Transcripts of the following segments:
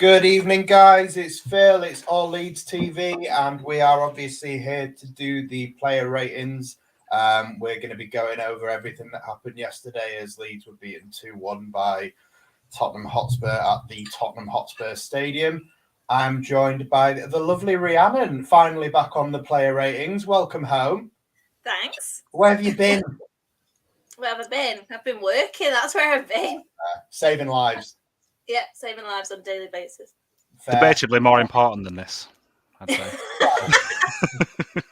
Good evening, guys. It's Phil. It's All Leeds TV, and we are obviously here to do the player ratings. We're going to be going over everything that happened yesterday as Leeds were beaten 2-1 by Tottenham Hotspur at the Tottenham Hotspur Stadium. I'm joined by the lovely Rhiannon, finally back on the player ratings. Welcome home. Thanks. Where have you been? Where have I been? I've been working. That's where I've been. Saving lives. Yeah, saving lives on a daily basis. Fair. Debatably more important than this, I'd say.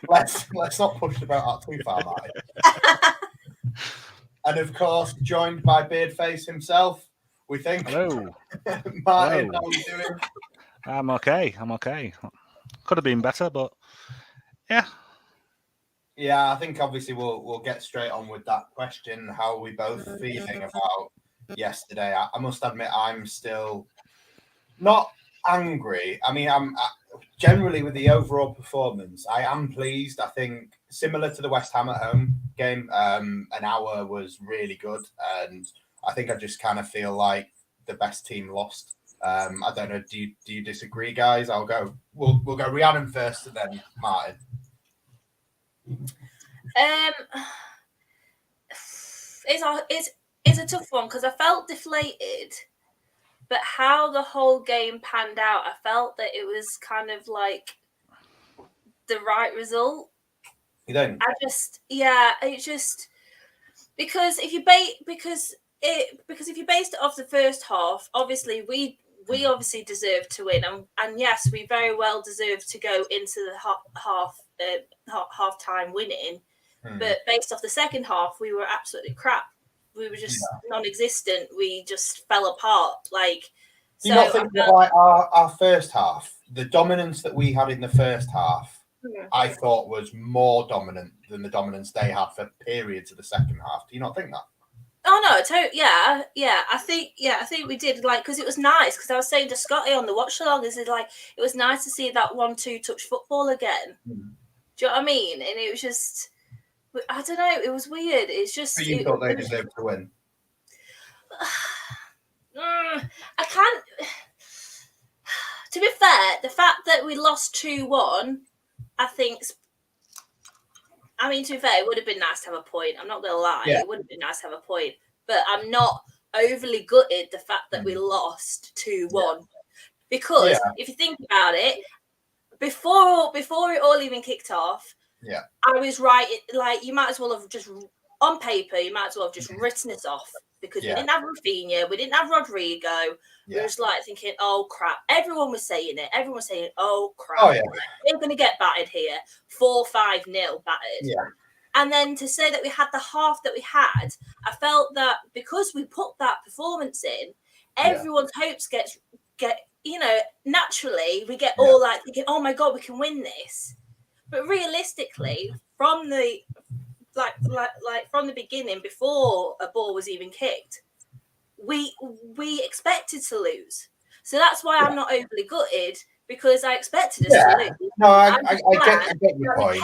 let's not push the boat out too far, Martin. And of course, joined by Beardface himself, we think. Hello. Martin, Hello. how are you doing? I'm okay. Could have been better, but yeah. Yeah, I think obviously we'll get straight on with that question. How are we both feeling about yesterday? I must admit, I'm still not angry. I mean, I'm generally with the overall performance, I am pleased. I think similar to the West Ham at home game, an hour was really good, and I think I just kind of feel like the best team lost. I don't know. Do you disagree, guys? We'll go Rhiannon first, and then Martin. It's a tough one because I felt deflated, but how the whole game panned out, I felt that it was kind of like the right result. You don't? Because if you based it off the first half, obviously we obviously deserved to win, and yes, we very well deserved to go into the half time winning. But based off the second half, we were absolutely crap. We were just non-existent. We just fell apart. Do you not think that like our first half, the dominance that we had in the first half, I thought was more dominant than the dominance they had for periods of the second half? Do you not think that? Oh no, yeah. I think we did, because it was nice. Because I was saying to Scotty on the watch along, it was nice to see that 1-2 touch football again. Do you know what I mean? And it was just, I don't know, it was weird. It's just. But you thought they deserved to win. I can't. To be fair, the fact that we lost 2-1, I think. I mean, to be fair, it would have been nice to have a point. I'm not going to lie. Yeah. It would have been nice to have a point. But I'm not overly gutted the fact that we lost 2-1. Yeah. Because if you think about it, before it all even kicked off, I was right. You might as well have just, on paper, you might as well have just written us off. Because we didn't have Rafinha, we didn't have Rodrigo. We were just thinking, oh crap. Everyone was saying it. Everyone was saying, oh crap. Oh, yeah. We're going to get battered here. 4-5-0 battered. Yeah. And then to say that we had the half that we had, I felt that because we put that performance in, everyone's hopes get naturally we get all thinking, oh my God, we can win this. But realistically, from the from the beginning, before a ball was even kicked, we expected to lose. So that's why I'm not overly gutted, because I expected us to lose. No, I get your point.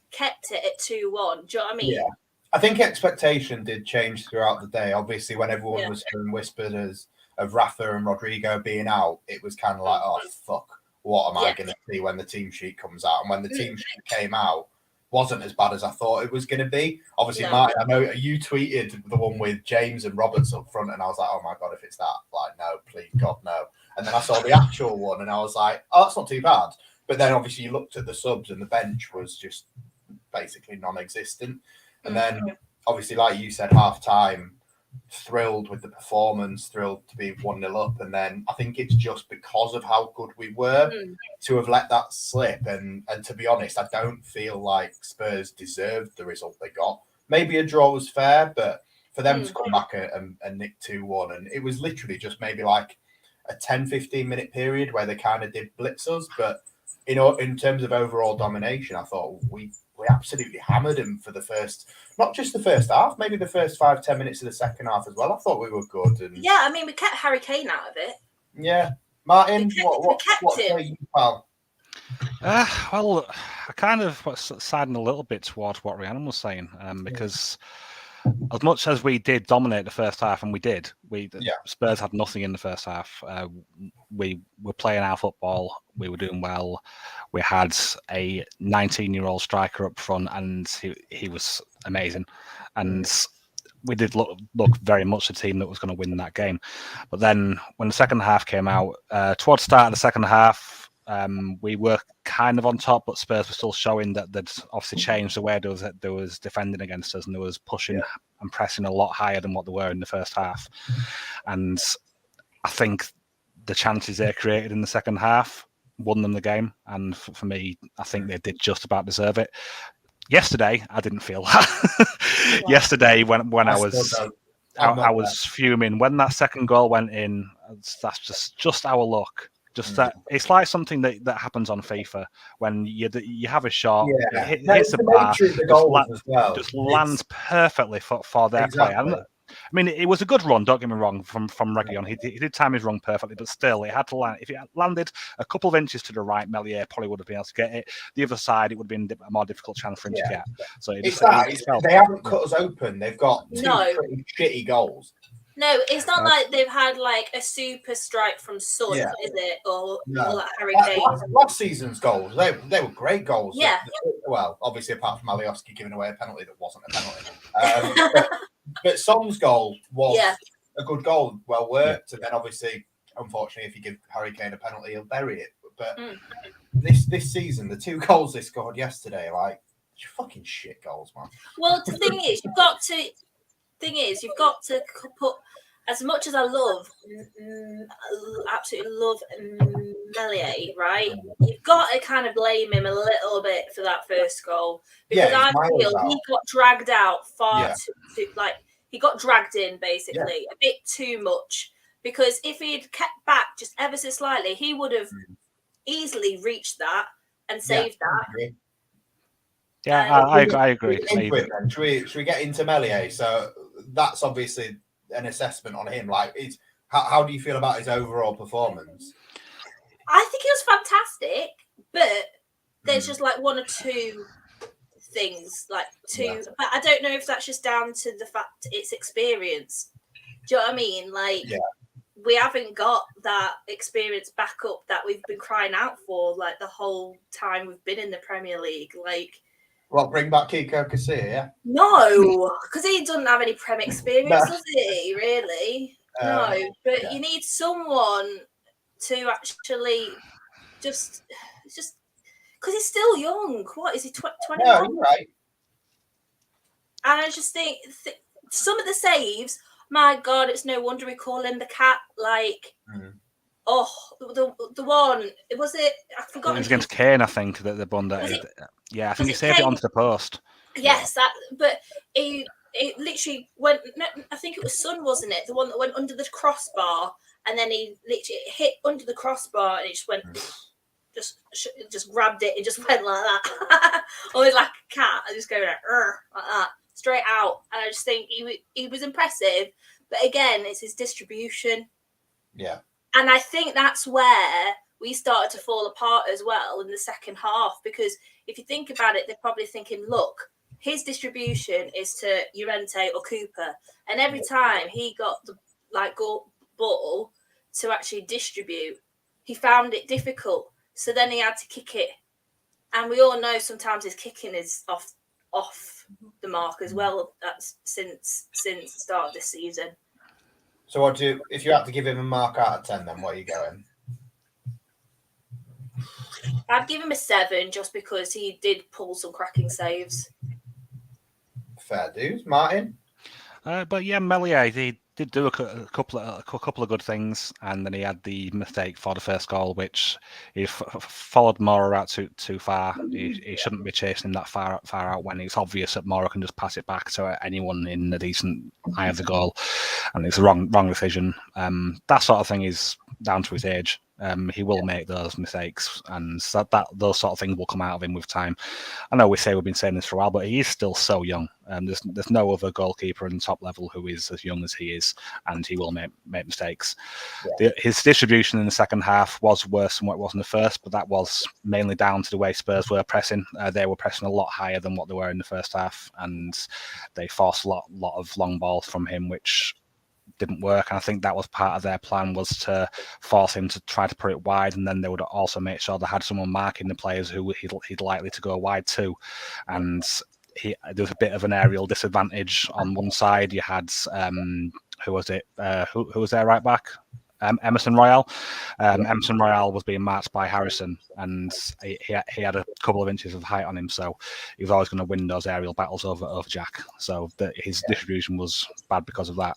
Kept it at 2-1. Do you know what I mean? Yeah. I think expectation did change throughout the day. Obviously, when everyone was hearing whispers of Rafa and Rodrigo being out, it was kind of like, oh, fuck, what am I going to see when the team sheet comes out? And when the team sheet came out, wasn't as bad as I thought it was going to be. Obviously, Martin, I know you tweeted the one with James and Roberts up front, and I was like, oh my God, if it's that, no, please, God, no. And then I saw the actual one, and I was like, oh, that's not too bad. But then obviously you looked at the subs, and the bench was just basically non-existent. And then obviously, like you said, half-time, thrilled with the performance, thrilled to be 1-0 up. And then I think it's just because of how good we were to have let that slip. And to be honest, I don't feel like Spurs deserved the result they got. Maybe a draw was fair, but for them to come back and nick 2-1, and it was literally just maybe like a 10-15 minute period where they kind of did blitz us. But in terms of overall domination, I thought we absolutely hammered him for the first, not just the first half, maybe the first 5-10 minutes of the second half as well. I thought we were good. And yeah, I mean, we kept Harry Kane out of it. Yeah. Martin, what say you, pal? Well, I kind of was siding a little bit towards what Rhiannon was saying, because as much as we did dominate the first half, and Yeah. Spurs had nothing in the first half. We were playing our football. We were doing well. We had a 19-year-old striker up front, and he was amazing. And we did look very much the team that was going to win that game. But then when the second half came out, towards the start of the second half, we were kind of on top, but Spurs were still showing that they'd obviously changed the way there was defending against us, and there was pushing and pressing a lot higher than what they were in the first half. And I think the chances they created in the second half won them the game. And for me, I think they did just about deserve it. Yesterday, I didn't feel that. Yesterday, when I was fuming when that second goal went in. That's just our luck. Just that it's like something that happens on FIFA when you have a shot, it hits the bar, just lands perfectly for their play. I mean, it was a good run. Don't get me wrong. From Reguilón, he did time his run perfectly, but still, it had to land. If it had landed a couple of inches to the right, Meslier probably would have been able to get it. The other side, it would have been a more difficult chance for him to get. So they haven't cut us open. They've got two pretty shitty goals. No, it's not like they've had like a super strike from Son, is it? Or like *𝐼𝐈𝐃𝐃. Last season's goals, they were great goals. Yeah. Well, obviously, apart from 𝐼𝐈𝐃𝐃 giving away a penalty that wasn't a penalty. But Son's goal was a good goal, well worked. And then obviously, unfortunately, if you give Harry Kane a penalty, he'll bury it. But this season, the two goals they scored yesterday, like, fucking shit goals, man. Well, the thing is, you've got to put, as much as I absolutely love Meslier, right? You've got to kind of blame him a little bit for that first goal, because I feel he got dragged out far too, like he got dragged in basically a bit too much. Because if he'd kept back just ever so slightly, he would have easily reached that and saved that. Yeah, I agree. Should we get into Meslier? So that's obviously an assessment on him. Like, how do you feel about his overall performance? I think he was fantastic, but there's just like one or two things, but I don't know if that's just down to the fact it's experience. Do you know what I mean? Like, we haven't got that experience back up that we've been crying out for like the whole time we've been in the Premier League. Like, well, bring back 𝐾𝐄, yeah? No, because he doesn't have any Prem experience, does he, really? No, but you need someone to actually just because he's still young. What is he, 21? No, you're right. And I just think some of the saves, my God, it's no wonder we call him the cat. Like, the one, was it? I forgot. It was against Kane, I think, that the one that. Yeah, I think he saved it onto the post. Yes, but it literally went. I think it was Son, wasn't it? The one that went under the crossbar, and then he literally hit under the crossbar, and it just went, just grabbed it, and just went like that, always like a cat. I just go like that, straight out. And I just think he was impressive, but again, it's his distribution. Yeah, and I think that's where we started to fall apart as well in the second half, because if you think about it, they're probably thinking, look, his distribution is to Llorente or Cooper, and every time he got the ball to actually distribute, he found it difficult. So then he had to kick it, and we all know sometimes his kicking is off the mark as well. That's since the start of this season. So if you had to give him a mark out of 10, then what are you going? I'd give him a 7 just because he did pull some cracking saves. Fair dues, Martin. But yeah, Meslier, he did do a couple of good things, and then he had the mistake for the first goal, which he followed Mora out too far. He shouldn't be chasing him that far out when it's obvious that Mora can just pass it back to anyone in a decent eye of the goal, and it's a wrong decision. That sort of thing is down to his age. He will make those mistakes, and that those sort of things will come out of him with time. I know we've been saying this for a while, but he is still so young. There's no other goalkeeper in the top level who is as young as he is, and he will make mistakes. Yeah. His distribution in the second half was worse than what it was in the first, but that was mainly down to the way Spurs were pressing. They were pressing a lot higher than what they were in the first half, and they forced a lot of long balls from him, which didn't work. And I think that was part of their plan, was to force him to try to put it wide, and then they would also make sure they had someone marking the players who he'd likely to go wide to. And there was a bit of an aerial disadvantage on one side. You had who was it? Who was their right back? Emerson Royale. Emerson Royale was being marked by Harrison, and he had a couple of inches of height on him, so he was always going to win those aerial battles over Jack. So his distribution was bad because of that.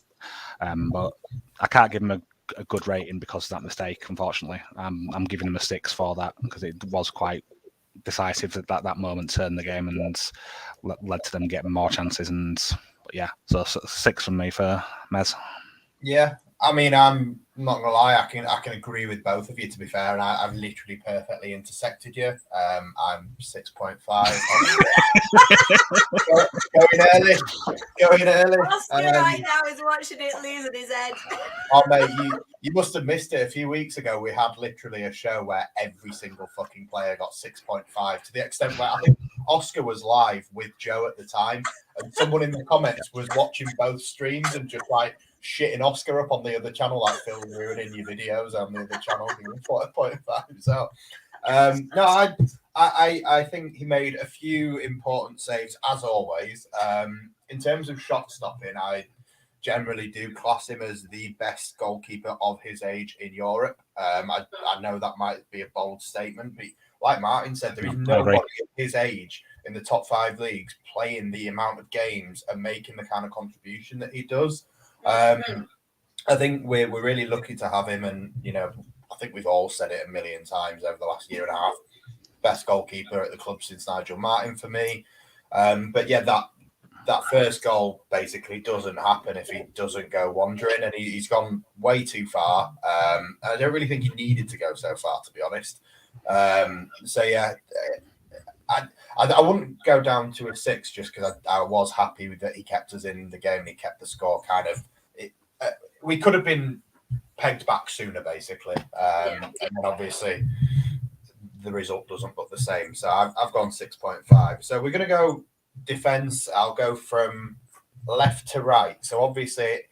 But I can't give him a good rating because of that mistake, unfortunately. I'm giving him a 6 for that, because it was quite decisive that that moment turned the game and led to them getting more chances. But yeah, so 6 from me for Mez. Yeah, I mean, I'm not gonna lie, I can agree with both of you, to be fair, and I've literally perfectly intersected you. I'm 6.5. going early. Oscar right now is watching it, losing his head. Oh mate, you must have missed it. A few weeks ago, we had literally a show where every single fucking player got 6.5, to the extent where I think Oscar was live with Joe at the time, and someone in the comments was watching both streams and just like shitting Oscar up on the other channel, like Phil ruining your videos on the other channel. 4.5. So no, I think he made a few important saves, as always. In terms of shot stopping, I generally do class him as the best goalkeeper of his age in Europe. I know that might be a bold statement, but like Martin said, there is nobody of his age in the top 5 leagues playing the amount of games and making the kind of contribution that he does. I think we're really lucky to have him, and I think we've all said it a million times over the last year and a half. Best goalkeeper at the club since Nigel Martin for me. But yeah, that first goal basically doesn't happen if he doesn't go wandering, and he's gone way too far. And I don't really think he needed to go so far, to be honest. So yeah, I wouldn't go down to a 6 just because I was happy that he kept us in the game and he kept the score kind of. We could have been pegged back sooner, basically, and then obviously the result doesn't look the same. So I've gone 6.5. So we're going to go defense. I'll go from left to right. So obviously,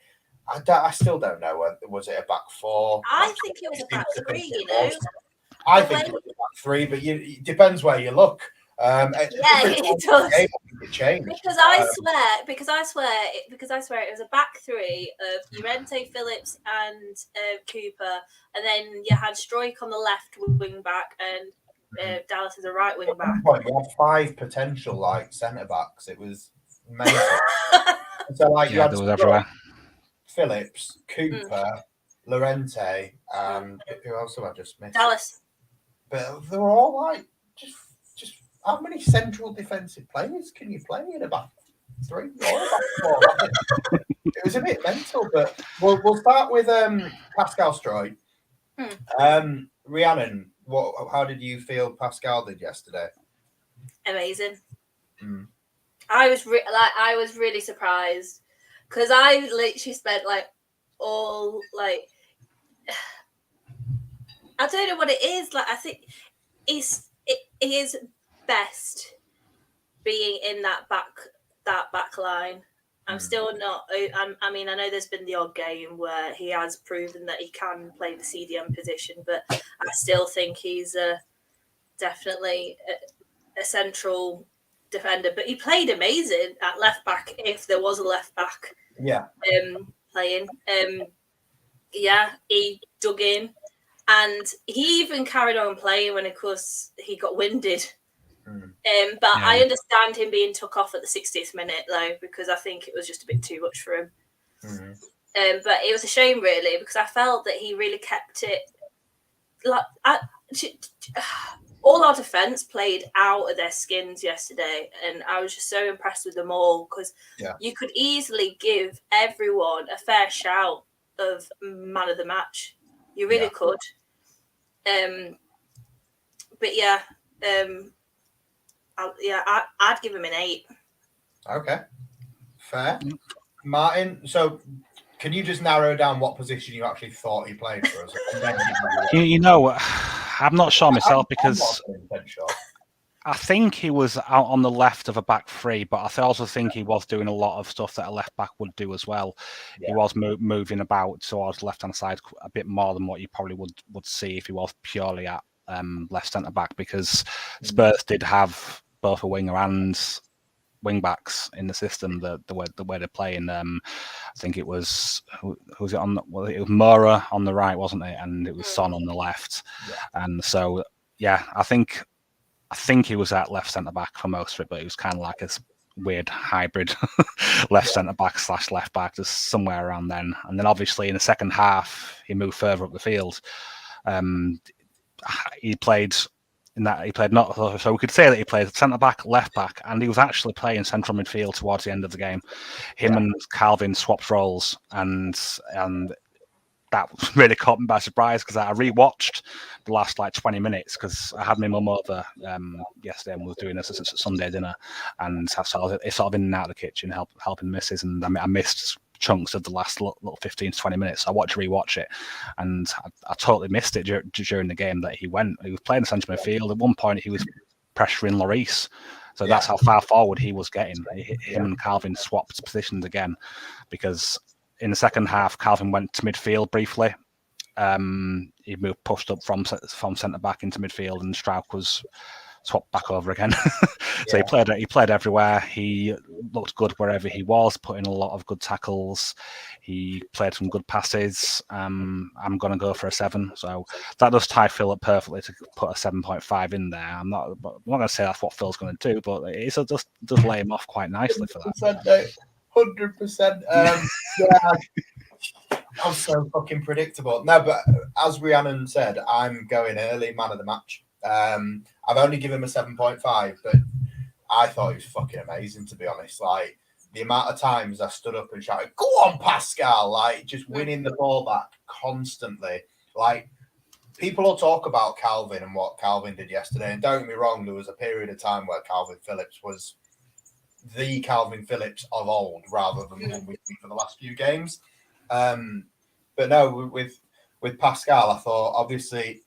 I still don't know. Was it a back 4? I think it was a back 3. I think it was a back 3, but it depends where you look. It does. It changed. Because I swear it was a back 3 of Llorente, Phillips, and Cooper, and then you had Stroik on the left wing back and Dallas as a right wing back. At one point, we had 5 potential centre backs. It was amazing. So you had everywhere. Phillips, Cooper, Llorente, and who else have I just missed? Dallas. But they were all just. How many central defensive players can you play in a back 3 or a back 4? It was a bit mental, but we'll start with Pascal Stroik. Rhiannon, how did you feel Pascal did yesterday? Amazing. I was really surprised because I literally spent all I don't know what it is. I think it is best being in that back line. I'm still not. I mean, I know there's been the odd game where he has proven that he can play the CDM position, but I still think he's definitely a central defender. But he played amazing at left back if there was a left back. Yeah. Playing. He dug in, and he even carried on playing when, of course, he got winded. But I understand him being took off at the 60th minute though, because I think it was just a bit too much for him. But it was a shame really, because I felt that he really kept it. All our defence played out of their skins yesterday, and I was just so impressed with them all because you could easily give everyone a fair shout of man of the match. You really could. But yeah, I'd give him an 8. Okay, fair. Martin, so can you just narrow down what position you actually thought he played for us? I'm not sure myself because I think he was out on the left of a back three, but I also think he was doing a lot of stuff that a left back would do as well. Yeah. He was moving about towards the left-hand side a bit more than what you probably would see if he was purely at left centre-back, because Spurs did have both a winger and wing backs in the system. The way they're playing. I think it was who was it on? Well, it was Moura on the right, wasn't it? And it was Son on the left. Yeah. And so I think he was at left centre back for most of it, but it was kind of like a weird hybrid left centre back / left back, just somewhere around then. And then obviously in the second half, he moved further up the field. He played not, so we could say that he played centre back, left back, and he was actually playing central midfield towards the end of the game. Him and Calvin swapped roles, and that really caught me by surprise, because I rewatched the last 20 minutes because I had my mum over yesterday and was doing a Sunday dinner, and I sort of in and out of the kitchen helping missus, and I missed chunks of the last little 15 to 20 minutes. So I watched to rewatch it, and I totally missed it during the game that he was playing central midfield. At one point he was pressuring Lloris, so that's how far forward he was getting. Him and Calvin swapped positions again, because in the second half, Calvin went to midfield briefly. He pushed up from centre back into midfield, and Strauch was swapped back over again. So he played everywhere. He looked good wherever he was, put in a lot of good tackles. He played some good passes. I'm going to go for a 7. So that does tie Phil up perfectly to put a 7.5 in there. I'm not going to say that's what Phil's going to do, but it does lay him off quite nicely for that. 100%. I'm so fucking predictable. No, but as Rhiannon said, I'm going early man of the match. I've only given him a 7.5, but I thought he was fucking amazing, to be honest. Like, the amount of times I stood up and shouted, "Go on, Pascal!" Like, just winning the ball back constantly. Like, people will talk about Calvin and what Calvin did yesterday, and don't get me wrong, there was a period of time where Calvin Phillips was the Calvin Phillips of old, rather than the one we've seen for the last few games. But no, with Pascal, I thought, obviously,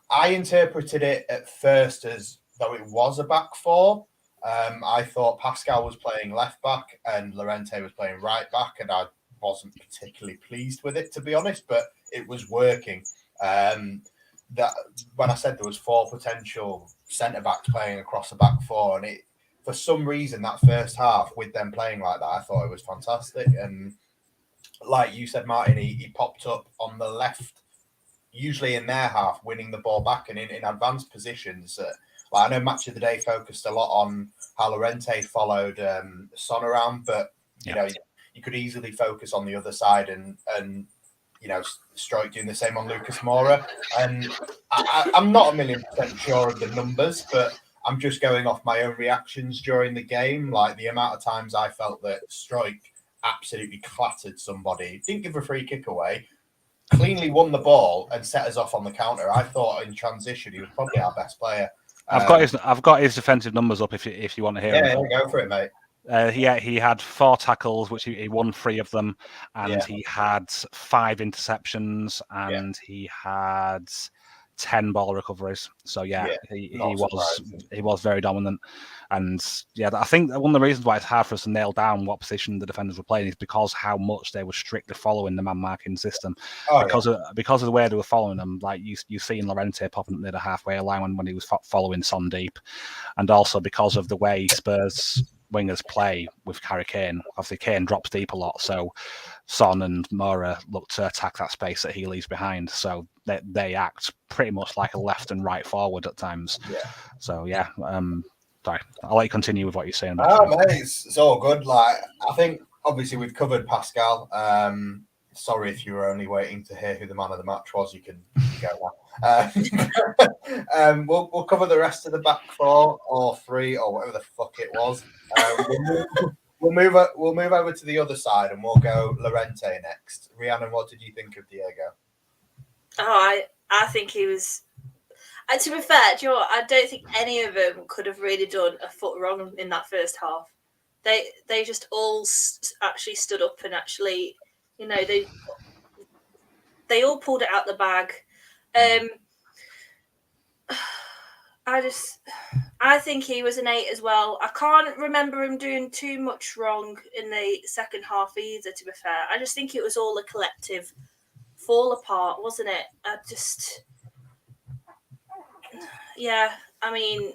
I interpreted it at first as though it was a back four. I thought Pascal was playing left back and Llorente was playing right back, and I wasn't particularly pleased with it, to be honest, but it was working. That when I said there was 4 potential centre backs playing across the back four, and for some reason, that first half with them playing like that, I thought it was fantastic. And like you said, Martin, he popped up on the left, usually in their half, winning the ball back and in advanced positions. I know Match of the Day focused a lot on how Llorente followed Son around, but you know, you could easily focus on the other side and you know, Stroik doing the same on Lucas Moura. And I'm not 1,000,000% sure of the numbers, but I'm just going off my own reactions during the game. Like, the amount of times I felt that Stroik absolutely clattered somebody, didn't give a free kick away, cleanly won the ball and set us off on the counter. I thought in transition he was probably our best player. I've got his defensive numbers up if you want to hear. Yeah, go for it, mate. He had 4 tackles, which he won 3 of them, and he had 5 interceptions, and he had 10 ball recoveries. So he was very dominant. And I think one of the reasons why it's hard for us to nail down what position the defenders were playing is because how much they were strictly following the man marking system. Because of the way they were following them, like you seen Llorente popping up near the halfway line when he was following Son deep, and also because of the way Spurs wingers play with Harry Kane. Obviously, Kane drops deep a lot, so Son and Moura look to attack that space that he leaves behind. So they act pretty much like a left and right forward at times. So sorry, I'll let you continue with what you're saying. Mate, it's all good. Like, I think obviously we've covered Pascal. Sorry if you were only waiting to hear who the man of the match was. You can go now. We'll cover the rest of the back 4 or 3 or whatever the fuck it was. We'll move over to the other side and we'll go Llorente next. Rhiannon, what did you think of Diego? I think he was And to be fair, do you know what? I don't think any of them could have really done a foot wrong in that first half. They just all actually stood up and actually, you know, they all pulled it out the bag. I think he was an 8 as well. I can't remember him doing too much wrong in the second half either, to be fair. I just think it was all a collective fall apart, wasn't it? Yeah, I mean,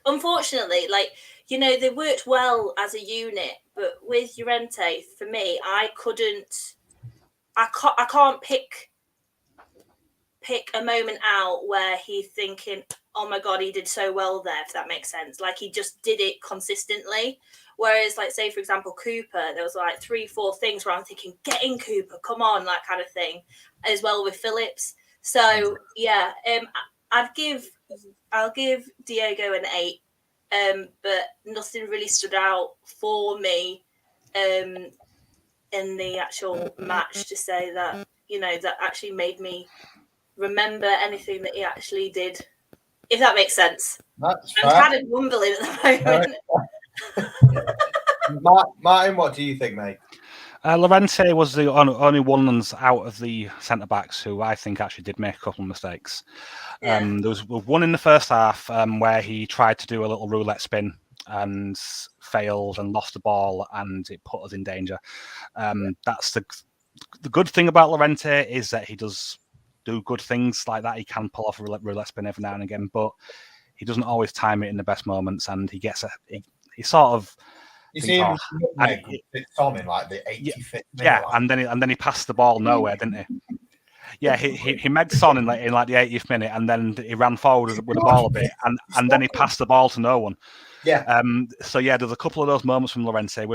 unfortunately, like, you know, they worked well as a unit, but with Llorente, for me, I can't pick a moment out where he's thinking, oh my God, he did so well there, if that makes sense. Like, he just did it consistently. Whereas, like, say, for example, Cooper, there was like 3-4 things where I'm thinking, get in, Cooper, come on, that kind of thing, as well with Phillips. So, yeah, I'll give Diego an 8, but nothing really stood out for me in the actual match to say that, you know, that actually made me remember anything that he actually did, if that makes sense. That's I'm kind of mumbling at the moment. Martin, what do you think, mate? Llorente was the only one out of the centre backs who I think actually did make a couple of mistakes. Yeah. There was one in the first half where he tried to do a little roulette spin and failed and lost the ball, and it put us in danger. That's the good thing about Llorente, is that he does do good things like that. He can pull off a roulette spin every now and again, but he doesn't always time it in the best moments, and he gets he sort of. You see him it's on in like the 85th minute. Yeah, and then he passed the ball nowhere, didn't he? Yeah, he megged Son in like the 80th minute, and then he ran forward with the ball a bit, and then he passed the ball to no one. Yeah. So yeah, there's a couple of those moments from Llorente. I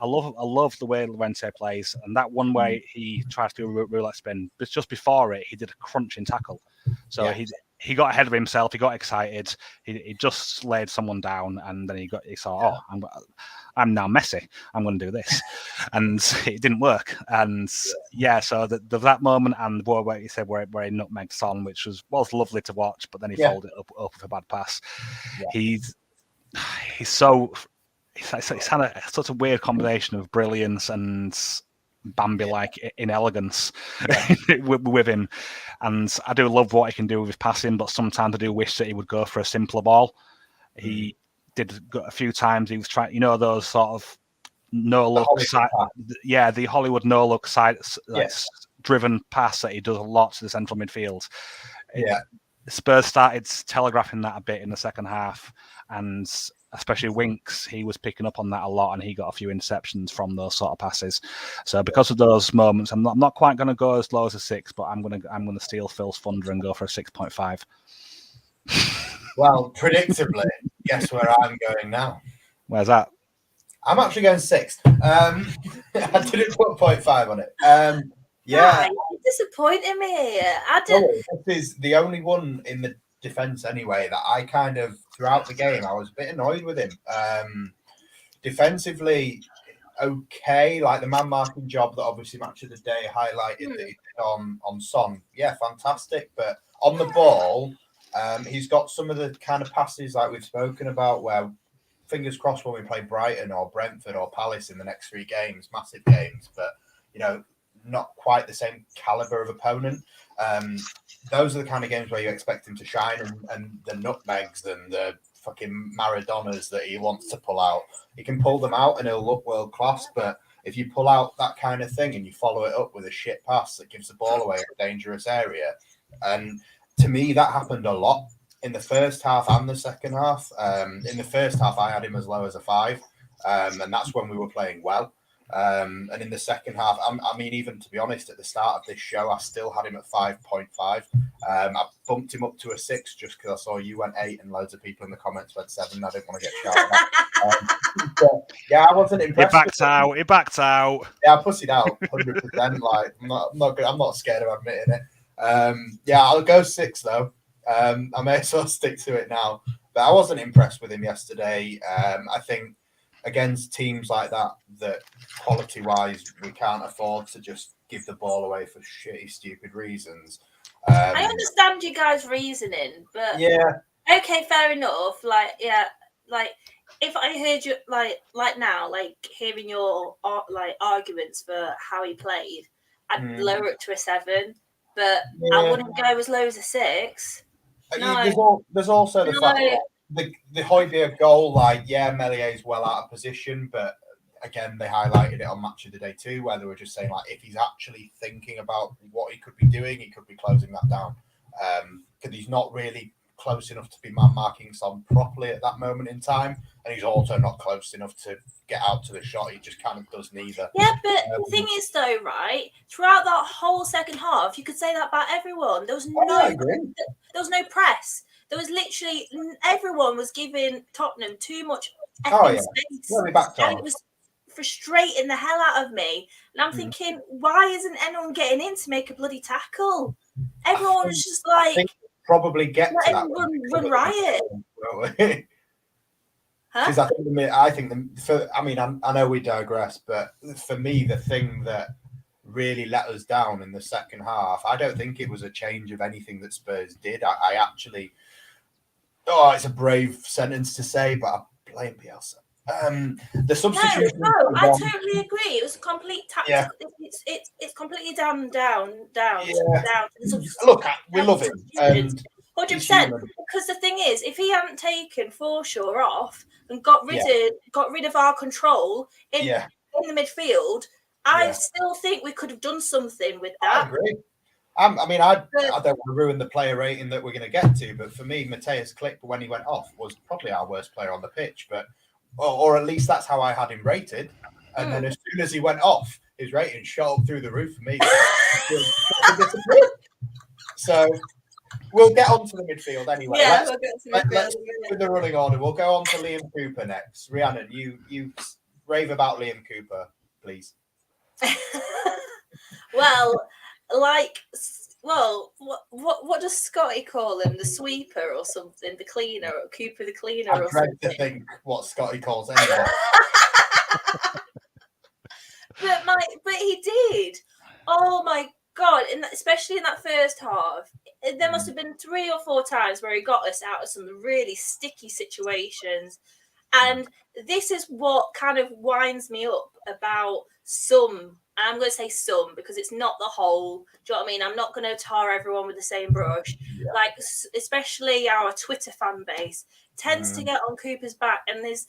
love the way Llorente plays, and that one way he tries to do a roulette spin, but just before it, he did a crunching tackle. So yeah. He got ahead of himself. He got excited. He just laid someone down, and then he saw, oh, I'm now Messi. I'm going to do this, and it didn't work. And yeah, so there's that moment, and where he said where he nutmegged Son, which was lovely to watch. But then he folded it up with a bad pass. Yeah. He's had such a weird combination of brilliance and Bambi-like inelegance with him, and I do love what he can do with his passing, but sometimes I do wish that he would go for a simpler ball. He did a few times. He was trying, you know, those sort of no-look side, the Hollywood no-look side, driven pass that he does a lot to the central midfield. Yeah, Spurs started telegraphing that a bit in the second half, and especially Winks, he was picking up on that a lot, and he got a few interceptions from those sort of passes. So because of those moments, I'm not quite going to go as low as a 6, but I'm going to steal Phil's thunder and go for a 6.5. Well, predictably, guess where I'm going now? Where's that? I'm actually going 6. I didn't put 0.5 on it. Yeah, you're disappointing me. I didn't. This is the only one in the defense anyway that I kind of throughout the game I was a bit annoyed with him. Defensively, okay, like the man marking job that obviously Match of the Day highlighted that he did on Son. Yeah, fantastic. But on the ball, he's got some of the kind of passes like we've spoken about where fingers crossed when we play Brighton or Brentford or Palace in the next 3 games, massive games, but you know, not quite the same caliber of opponent. Those are the kind of games where you expect him to shine, and the nutmegs and the fucking Maradonas that he wants to pull out, he can pull them out and he'll look world class. But if you pull out that kind of thing and you follow it up with a shit pass that gives the ball away in a dangerous area, and to me that happened a lot in the first half and the second half. In the first half, I had him as low as a 5, and that's when we were playing well. And in the second half, I mean, even to be honest, at the start of this show, I still had him at 5.5. I bumped him up to a 6 just because I saw you went 8 and loads of people in the comments went 7. I didn't want to get shouted at. But, yeah, I wasn't impressed. He backed out. Yeah, I pussied out 100%. Like, I'm not scared of admitting it. Yeah, I'll go 6 though. I may as well stick to it now. But I wasn't impressed with him yesterday. I think against teams like that quality-wise, we can't afford to just give the ball away for shitty, stupid reasons. I understand you guys' reasoning, but okay, fair enough. Like, if I heard you like now, like hearing your arguments for how he played, I'd lower it to a 7, but I wouldn't go as low as a 6. No. There's also the fact that the Højbjerg goal, Melié's well out of position, but again, they highlighted it on Match of the Day too, where they were just saying if he's actually thinking about what he could be doing, he could be closing that down. Because he's not really close enough to be man marking Son properly at that moment in time, and he's also not close enough to get out to the shot. He just kind of does neither. Yeah, but the thing is, though, right? Throughout that whole second half, you could say that about everyone. There was no press. There was literally everyone was giving Tottenham too much space, and it was frustrating the hell out of me. And I'm thinking, why isn't anyone getting in to make a bloody tackle? Everyone was just probably get to that run riot. Because I know we digress, but for me, the thing that really let us down in the second half, I don't think it was a change of anything that Spurs did. I actually, it's a brave sentence to say, but I blame Bielsa. The substitution. No, I totally agree. It was a complete tactical. It's completely down. Look, we love him. 100%. Because the thing is, if he hadn't taken Forshaw off and got rid of our control in the midfield, I still think we could have done something with that. I agree. I don't want to ruin the player rating that we're going to get to, but for me, Matthäus 𝐁𝐃, when he went off, was probably our worst player on the pitch. But or at least that's how I had him rated. And then as soon as he went off, his rating shot up through the roof for me. So we'll get on to the midfield anyway. We'll get to the midfield. Let's with the running order. We'll go on to Liam Cooper next. Rhiannon, you rave about Liam Cooper, please. What does Scotty call him? The sweeper or something? The cleaner, or Cooper the cleaner? I dread to think what Scotty calls anyone. but he did. Oh my God! Especially in that first half, there must have been 3 or 4 times where he got us out of some really sticky situations. And this is what kind of winds me up about some. And I'm going to say some because it's not the whole. Do you know what I mean? I'm not going to tar everyone with the same brush. Yeah. Especially our Twitter fan base tends to get on Cooper's back, and there's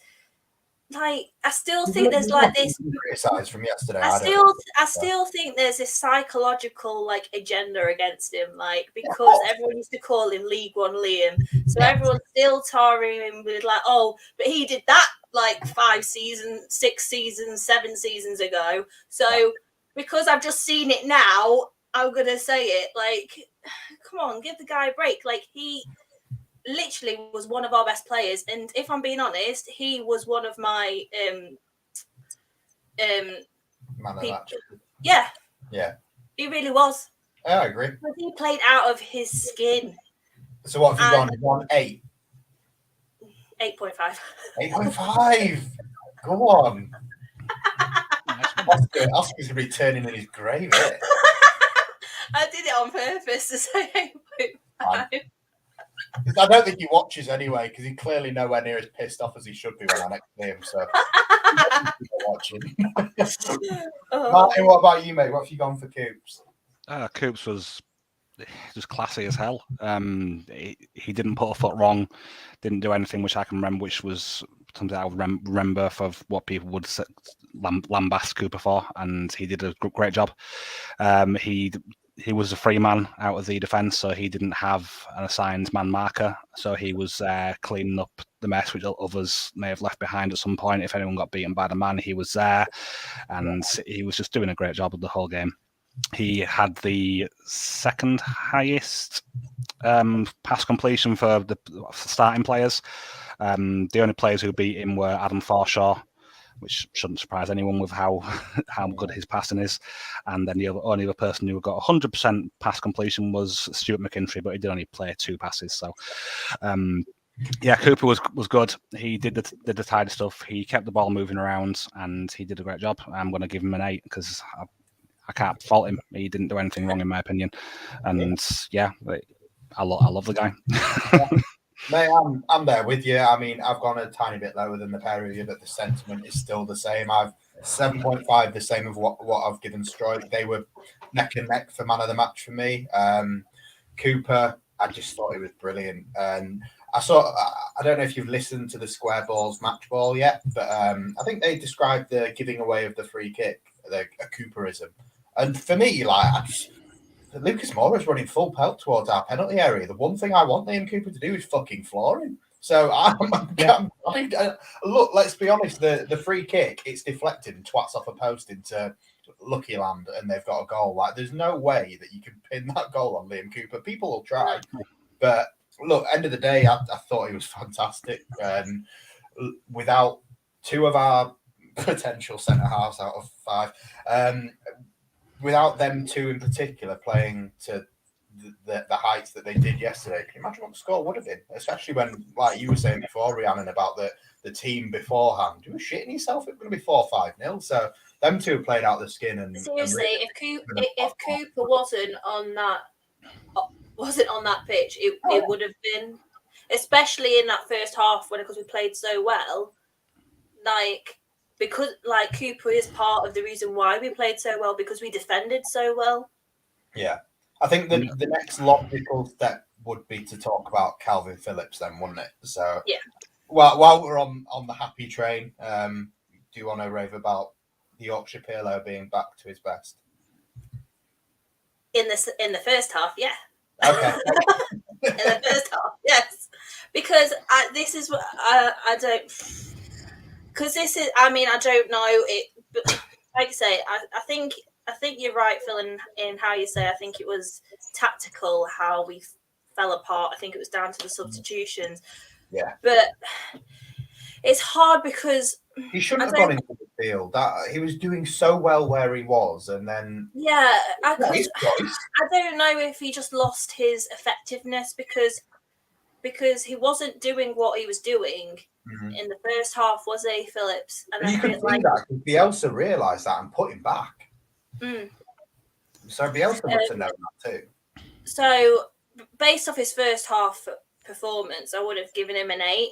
I still think there's this criticized from yesterday. I still think there's this psychological agenda against him, because everyone used to call him League One Liam, so everyone's still tarring him with but he did that 5 seasons, 6 seasons, 7 seasons ago. So because I've just seen it now, I'm gonna say it. Come on, give the guy a break. He literally was one of our best players, and if I'm being honest, he was one of my man of the match. Yeah, he really was. Yeah, I agree. He played out of his skin. So what have you gone? 1 8. 8.5. 8.5. Go on. Oscar's gonna be turning in his grave. I did it on purpose to say 8.5. I don't think he watches anyway, because he's clearly nowhere near as pissed off as he should be when I next see him. So watching. Martin, what about you, mate? What have you gone for Coops? Coops was just classy as hell. He didn't put a foot wrong, didn't do anything which I can remember, which was something I would remember of what people would lambast Cooper for, and he did a great job. He was a free man out of the defence, so he didn't have an assigned man marker. So he was cleaning up the mess which others may have left behind at some point. If anyone got beaten by the man, he was there, and he was just doing a great job of the whole game. He had the second highest pass completion for the starting players. The only players who beat him were Adam Forshaw, which shouldn't surprise anyone with how good his passing is. And then the only other person who got 100% pass completion was Stuart McKinstry, but he did only play 2 passes. So, Cooper was good. He did the tidy stuff. He kept the ball moving around, and he did a great job. I'm going to give him an 8 because I can't fault him. He didn't do anything wrong in my opinion, and yeah, I love the guy. Mate, I'm there with you. I mean, I've gone a tiny bit lower than the pair of you, but the sentiment is still the same. I've 7.5, the same of what I've given Stroik. They were neck and neck for man of the match for me. Cooper, I just thought he was brilliant. And I don't know if you've listened to the Square Balls match ball yet, but I think they described the giving away of the free kick, a Cooperism. And for me, Lucas Moura's running full pelt towards our penalty area. The one thing I want Liam Cooper to do is fucking floor him. So look, let's be honest. The free kick, it's deflected and twats off a post into Lucky Land, and they've got a goal. Like, there's no way that you can pin that goal on Liam Cooper. People will try, but look, end of the day, I thought he was fantastic. And without two of our potential centre halves out of 5. Without them two in particular playing to the heights that they did yesterday, can you imagine what the score would have been? Especially when, like you were saying before, Rhiannon, about the team beforehand. You were shitting yourself. It was going to be 4-5-0. So them two played out the skin. And seriously, if Cooper wasn't on that pitch, it would have been, especially in that first half because we played so well. Because Cooper is part of the reason why we played so well, because we defended so well. Yeah. I think the next logical step would be to talk about Calvin Phillips then, wouldn't it? So yeah. While we're on the happy train, do you want to rave about the Yorkshire Pirlo being back to his best? In the first half, yeah. Okay. In the first half, yes. Because this is what I don't... Because this is, I don't know it, but like I say, I think you're right, Phil, in how you say. I think it was tactical how we fell apart. I think it was down to the substitutions. Yeah. But it's hard because he shouldn't have gone into the field. He was doing so well where he was, and then I don't know if he just lost his effectiveness because he wasn't doing what he was doing. In the first half, was he, Phillips? And you could see that because Bielsa realised that and put him back. So Bielsa must have known that too. So, based off his first half performance, I would have given him an 8.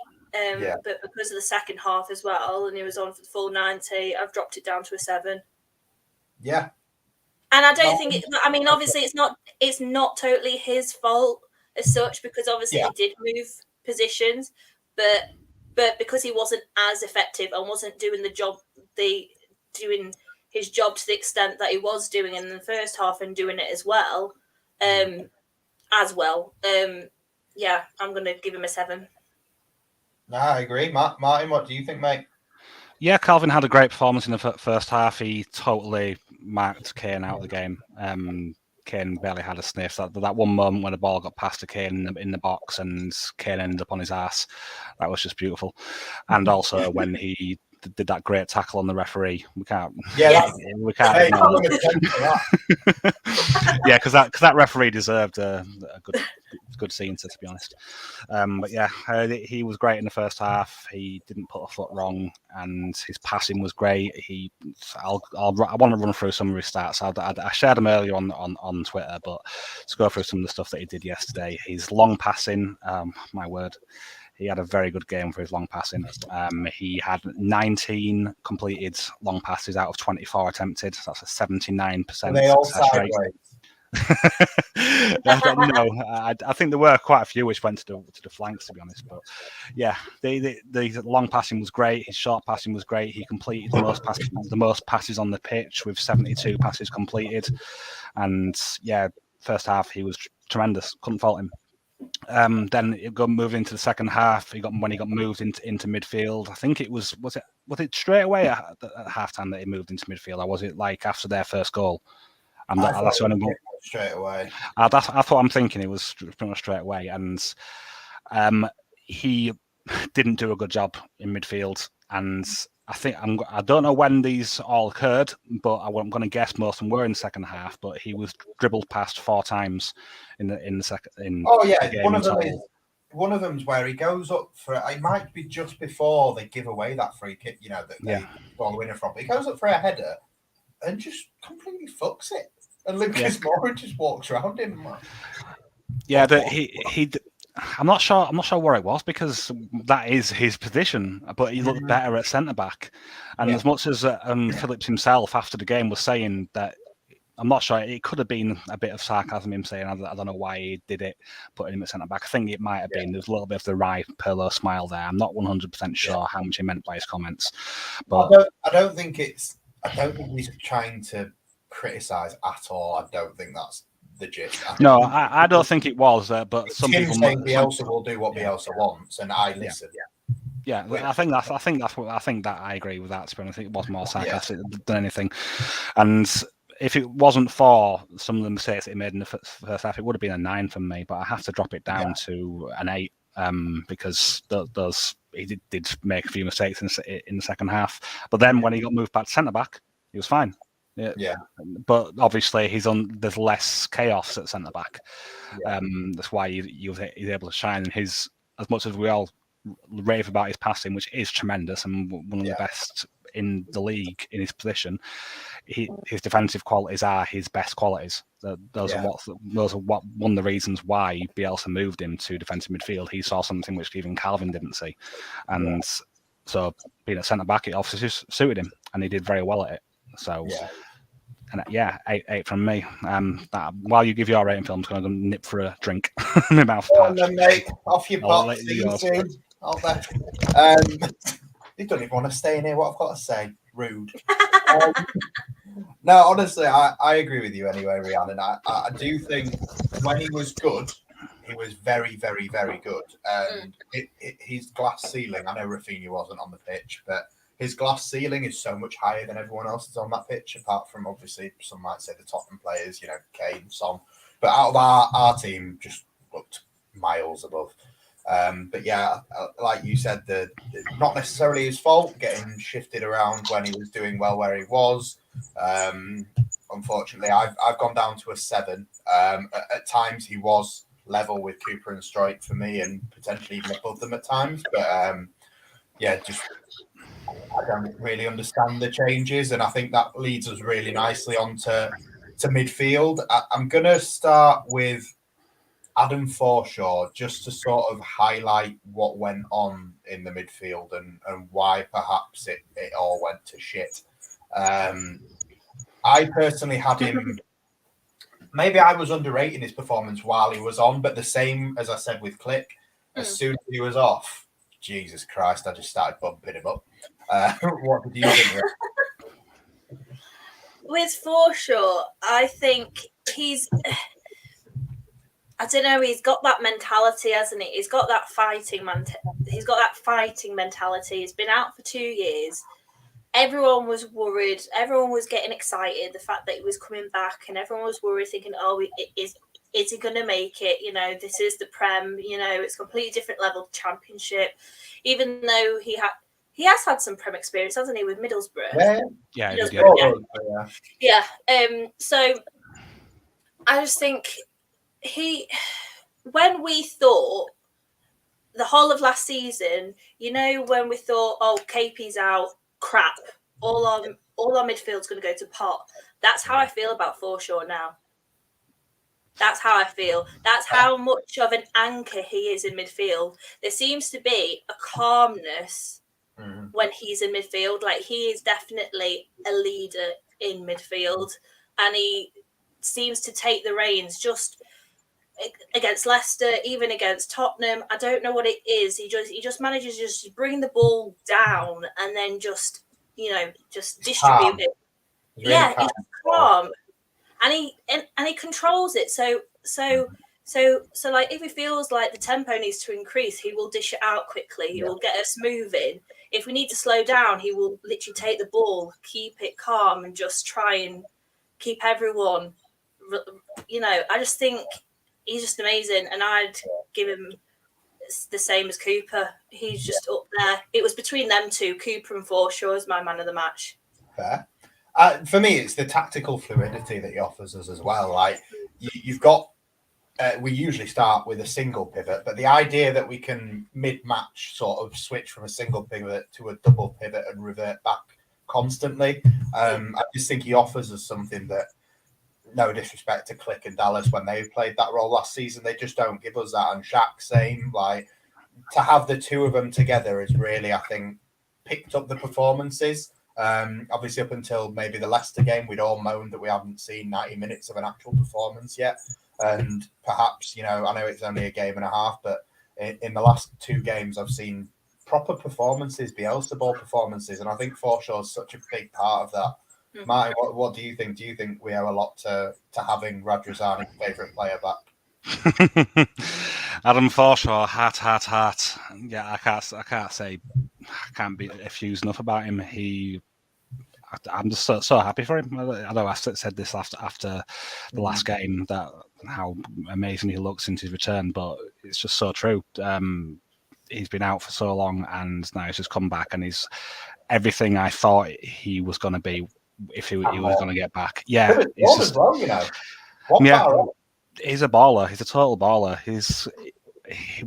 But because of the second half as well, and he was on for the full 90, I've dropped it down to a 7. Yeah. And I don't think obviously it's not totally his fault as such, because obviously he did move positions, but because he wasn't as effective and wasn't doing doing his job to the extent that he was doing in the first half and doing it as well, I'm going to give him a 7. No, I agree. Martin, what do you think, mate? Yeah, Calvin had a great performance in the first half. He totally marked Kane out of the game. Kane barely had a sniff. That one moment when the ball got past to Kane in the box and Kane ended up on his ass, that was just beautiful. And also when he did that great tackle on the referee, we can't. Yeah, we can't. Yeah, because that referee deserved a good scene, to be honest. But yeah, he was great in the first half. He didn't put a foot wrong, and his passing was great. I want to run through some of his stats. I shared them earlier on Twitter, but to go through some of the stuff that he did yesterday. His long passing, my word. He had a very good game for his long passing. He had 19 completed long passes out of 24 attempted. So that's a 79% success rate. No, I think there were quite a few which went to the flanks, to be honest. But yeah, the long passing was great. His short passing was great. He completed the most passes on the pitch with 72 passes completed. And yeah, first half he was tremendous. Couldn't fault him. Then it got moved into the second half. When he got moved into midfield. I think it was it straight away at halftime that he moved into midfield, or was it like after their first goal? That's when straight away. That's what I'm thinking. It was pretty much straight away, and he didn't do a good job in midfield. And I don't know when these all occurred, but I'm going to guess most of them were in the second half. But he was dribbled past 4 times in the second. One of them's where he goes up for it. It might be just before they give away that free kick. That they score the winner from. But he goes up for a header, and just completely fucks it. And Lucas Moura just walks around him. Like, yeah, that he. I'm not sure where it was, because that is his position. But he looked better at centre back, and as much as Phillips himself after the game was saying that, I'm not sure, it could have been a bit of sarcasm, him saying, I don't know why he did it, putting him at centre back. I think it might have been, there's a little bit of the Rai Pillow smile there. I'm not 100% sure how much he meant by his comments. But I don't think he's trying to criticise at all. I don't think that's the gist. No, I don't think it was, but some people saying Bielsa will do what Bielsa wants, and I listen. Yeah, I think that I agree with that. To be honest, I think it was more sarcastic than anything. And if it wasn't for some of the mistakes that he made in the first half, it would have been a 9 from me. But I have to drop it down to an 8 because he did make a few mistakes in the second half. But then when he got moved back to centre back, he was fine. Yeah. But obviously there's less chaos at centre back. That's why he's able to shine. As much as we all rave about his passing, which is tremendous and one of the best in the league in his position, his defensive qualities are his best qualities. Those are one of the reasons why Bielsa moved him to defensive midfield. He saw something which even Calvin didn't see, and so being a centre back, it obviously suited him, and he did very well at it. So. And 8 from me. While you give your rating, film, I'm going to nip for a drink. My mouth parched. Then, mate, off your butt. See you soon. You don't even want to stay in here. What I've got to say, rude. No, honestly, I agree with you anyway, Rhiannon. And I do think when he was good, he was very, very, very good. His glass ceiling. I know Rafinha wasn't on the pitch, but his glass ceiling is so much higher than everyone else's on that pitch, apart from obviously some might say the Tottenham players, Kane, Son. But out of our team, just looked miles above. But yeah, like you said, not necessarily his fault getting shifted around when he was doing well where he was. Unfortunately, I've gone down to a 7. At times, he was level with Cooper and Struijk for me, and potentially even above them at times. But just. I don't really understand the changes, and I think that leads us really nicely on to midfield. I'm going to start with Adam Forshaw, just to sort of highlight what went on in the midfield and why perhaps it all went to shit. I personally had him, maybe I was underrating his performance while he was on, but the same as I said with Click, as soon as he was off, Jesus Christ, I just started bumping him up. What did you think? With Forshaw, I think he's got that mentality, hasn't he? He's got that fighting mentality. He's been out for 2 years. Everyone was worried. Everyone was getting excited. The fact that he was coming back, and everyone was worried, thinking, "Oh, is he going to make it? This is the Prem. It's a completely different level of Championship." Even though he has had some Prem experience, hasn't he, with Middlesbrough? Yeah. So I just think when we thought the whole of last season, when we thought, oh, KP's out, crap, all our midfield's going to go to pot. That's how I feel about Forshaw now. That's how I feel. That's how much of an anchor he is in midfield. There seems to be a calmness when he's in midfield. Like, he is definitely a leader in midfield, and he seems to take the reins just against Leicester, even against Tottenham. I don't know what it is. He just manages just to bring the ball down and then just distribute it. Really he's calm. And he controls it. So like, if he feels like the tempo needs to increase, he will dish it out quickly. He will get us moving. If we need to slow down, he will literally take the ball, keep it calm, and just try and keep everyone. I just think he's just amazing, and I'd give him the same as Cooper. He's just up there. It was between them two, Cooper and Forshaw, as my man of the match. Fair. For me, it's the tactical fluidity that he offers us as well. Like, you've got, we usually start with a single pivot, but the idea that we can mid-match sort of switch from a single pivot to a double pivot and revert back constantly. I just think he offers us something that, no disrespect to Click and Dallas when they played that role last season, they just don't give us that. And Shaq, same. Like, to have the two of them together is really, I think, picked up the performances. Obviously, up until maybe the Leicester game, we'd all moaned that we haven't seen 90 minutes of an actual performance yet. And perhaps, I know it's only a game and a half, but in the last two games, I've seen proper performances, Bielsa ball performances. And I think Forshaw is such a big part of that. Martin, what do you think? Do you think we owe a lot to having Radrizzani's favourite player back? Adam Forshaw, heart. Yeah, I can't be effused enough about him. I'm just so happy for him. I know I said this after the last game, that how amazing he looks since his return, but it's just so true. He's been out for so long, and now he's just come back, and he's everything I thought he was going to be if he was going to get back. Yeah, he's just, well, he's a baller. He's a total baller.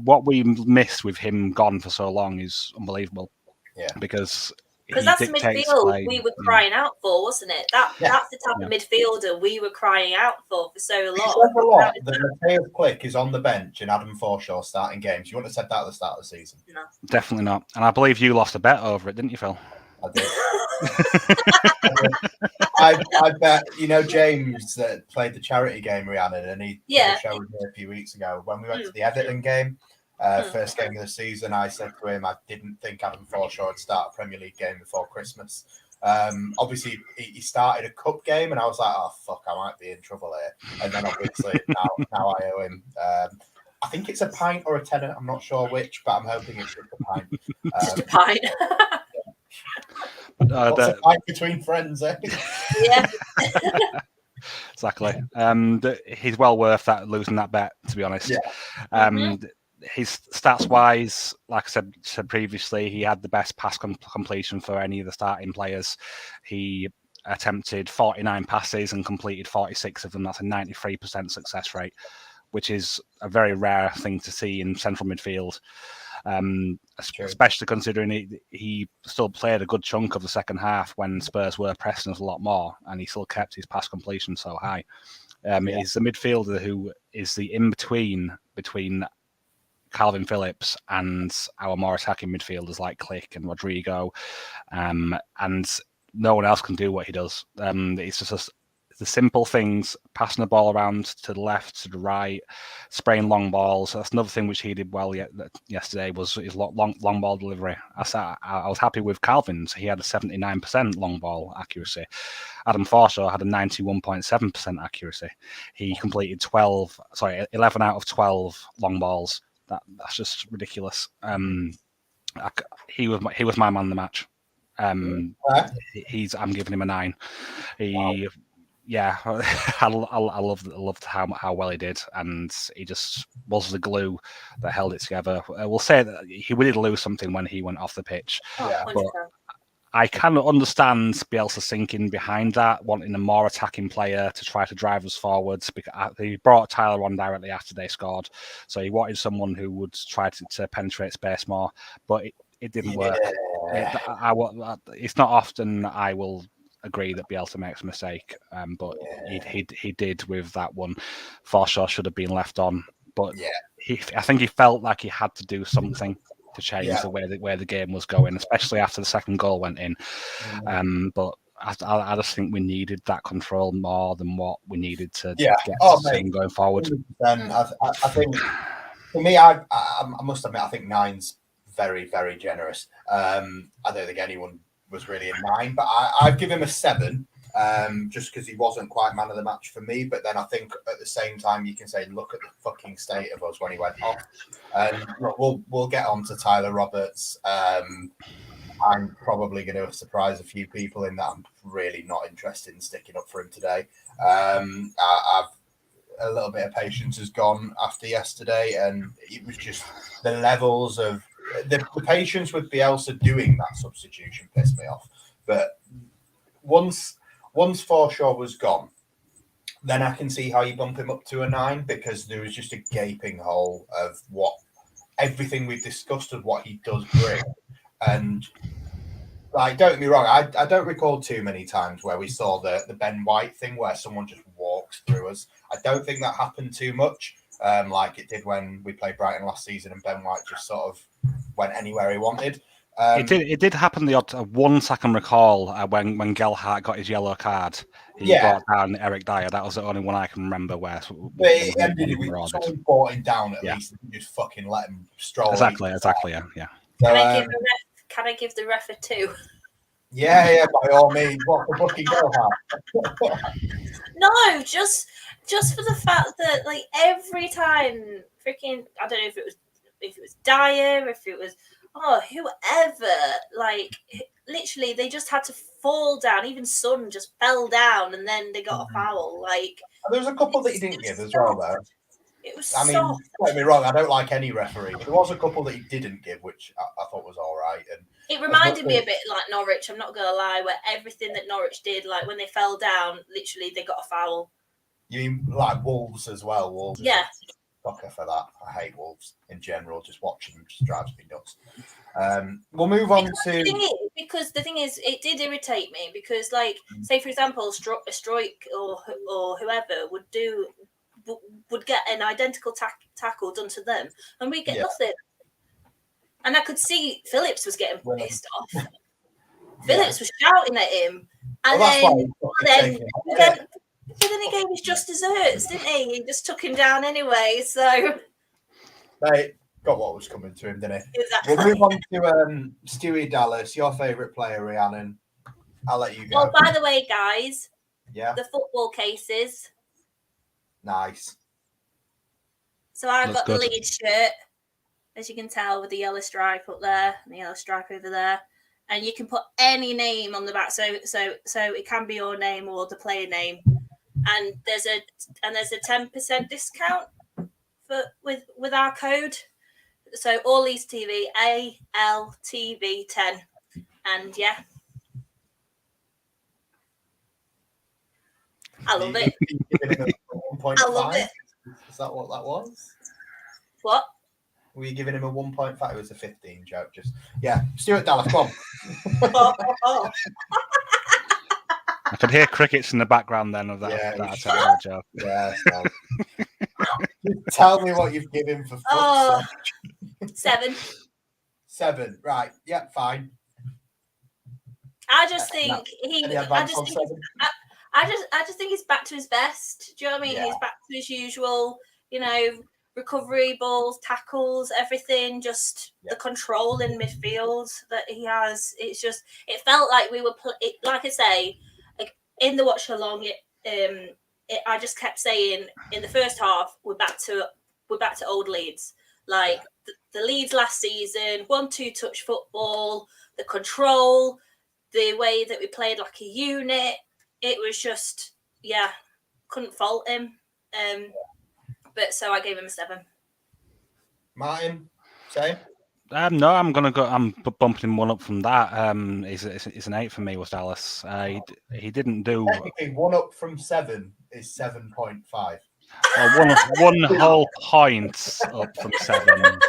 What we missed with him gone for so long is unbelievable. Yeah, because that's the midfield we were crying out for, wasn't it? That's the type of midfielder we were crying out for so long. The Mateus Click is on the bench and Adam Forshaw starting games. You wouldn't have said that at the start of the season. No, definitely not. And I believe you lost a bet over it, didn't you, Phil? I did. I bet James that played the charity game, Rhiannon, and he showed me a few weeks ago when we went to the Everton game. First game of the season, I said to him, I didn't think Adam Forshaw would start a Premier League game before Christmas. Obviously, he started a cup game, and I was like, oh, fuck, I might be in trouble here. And then, obviously, now I owe him. I think it's a pint or a tenner. I'm not sure which, but I'm hoping it's just a pint. Just a pint. What's a pint between friends, eh? Yeah. Exactly. He's well worth losing that bet, to be honest. Yeah. His stats wise, like I said previously, he had the best pass completion for any of the starting players. He attempted 49 passes and completed 46 of them. That's a 93% success rate, which is a very rare thing to see in central midfield. Especially considering he still played a good chunk of the second half when Spurs were pressing us a lot more, and he still kept his pass completion so high. He's the midfielder who is the in-between between Calvin Phillips and our more attacking midfielders like Click and Rodrigo, and no one else can do what he does. It's just the simple things, passing the ball around to the left, to the right, spraying long balls. That's another thing which he did well yesterday, was his long ball delivery. I was happy with Calvin's. He had a 79% long ball accuracy. Adam Forshaw had a 91.7% accuracy. He completed 11 out of 12 long balls. That's just ridiculous. He was my man of the match. I'm giving him a 9. I loved how well he did, and he just was the glue that held it together. We'll say that we did lose something when he went off the pitch, but I can understand Bielsa sinking behind that, wanting a more attacking player to try to drive us forwards, because he brought Tyler on directly after they scored, so he wanted someone who would try to penetrate space more, but it didn't work. It's not often I will agree that Bielsa makes a mistake, but he did with that one. Forshaw should have been left on, but I think he felt like he had to do something to change the way the game was going, especially after the second goal went in. But I just think we needed that control more than what we needed to get going forward. I think for me, I must admit, I think 9's very, very generous. I don't think anyone was really a 9, but I'd give him a 7, just because he wasn't quite man of the match for me. But then I think at the same time you can say, look at the fucking state of us when he went off. And we'll get on to Tyler Roberts. I'm probably going to surprise a few people in that I'm really not interested in sticking up for him today. I've a little bit of patience has gone after yesterday, and it was just the levels of the patience with Bielsa doing that substitution pissed me off. But once Forshaw was gone, then I can see how you bump him up to a 9, because there was just a gaping hole of what everything we've discussed of what he does bring. And like, don't get me wrong, I don't recall too many times where we saw the Ben White thing where someone just walks through us. I don't think that happened too much, like it did when we played Brighton last season and Ben White just sort of went anywhere he wanted. It did happen the odd once I can recall when 𝐿𝐻𝐃 got his yellow card. He brought down Eric Dyer. That was the only one I can remember where. But it ended with someone brought him down at least, and just fucking let him stroll. Exactly, yeah. So, can I give the ref a 2? Yeah, by all means. What for booking 𝐿𝐻𝐃? No, just for the fact that like every time, freaking, I don't know if it was Dyer, if it was whoever, like literally they just had to fall down. Even Son just fell down, and then they got a foul. Like there was a couple that he didn't give as well, though. It was. I mean, don't get me wrong. I don't like any referee. There was a couple that he didn't give, which I thought was all right. And it reminded me a bit like Norwich. I'm not gonna lie, where everything that Norwich did, like when they fell down, literally they got a foul. You mean like Wolves as well? Wolves. Yeah. Fucker for that. I hate Wolves in general. Just watching them just drives me nuts. We'll move on because the thing is, it did irritate me because, like, say for example, Stroik or whoever would get an identical tackle done to them, and we get nothing. And I could see Phillips was getting pissed off. Phillips was shouting at him, and then he gave us just desserts, didn't he? He just took him down anyway. So, mate, got what was coming to him, didn't he? Exactly. We'll move on to Stewie Dallas, your favourite player, Rhiannon. I'll let you go. Oh, by the way, guys, the football cases. Nice. So I've got the Leeds shirt, as you can tell, with the yellow stripe up there and the yellow stripe over there. And you can put any name on the back, so it can be your name or the player name. And there's a 10% discount with our code. So all Leeds TV ALTV10, and I love it. I love it. Is that what that was? What? Were you giving him a 1.5? It was a 15 joke. Stuart Dallas, come on. I could hear crickets in the background then of that joke. Yeah. Tell me what you've given for fuck's sake. 7. Right. Yeah, fine. I just think I just think he's back to his best. Do you know what I mean? Yeah. He's back to his usual, recovery balls, tackles, everything. Just the control in midfield that he has. It's just, it felt like we were, like I say, like in the watch along. I just kept saying in the first half, we're back to old Leeds, like the Leeds last season, 1-2 touch football, the control, the way that we played like a unit. It was just, couldn't fault him. But so I gave him a 7. Martin, same? No, I'm bumping him one up from that. It's an 8 for me with Dallas. He didn't do. Technically, 1 up from 7 is 7.5. One whole point up from 7.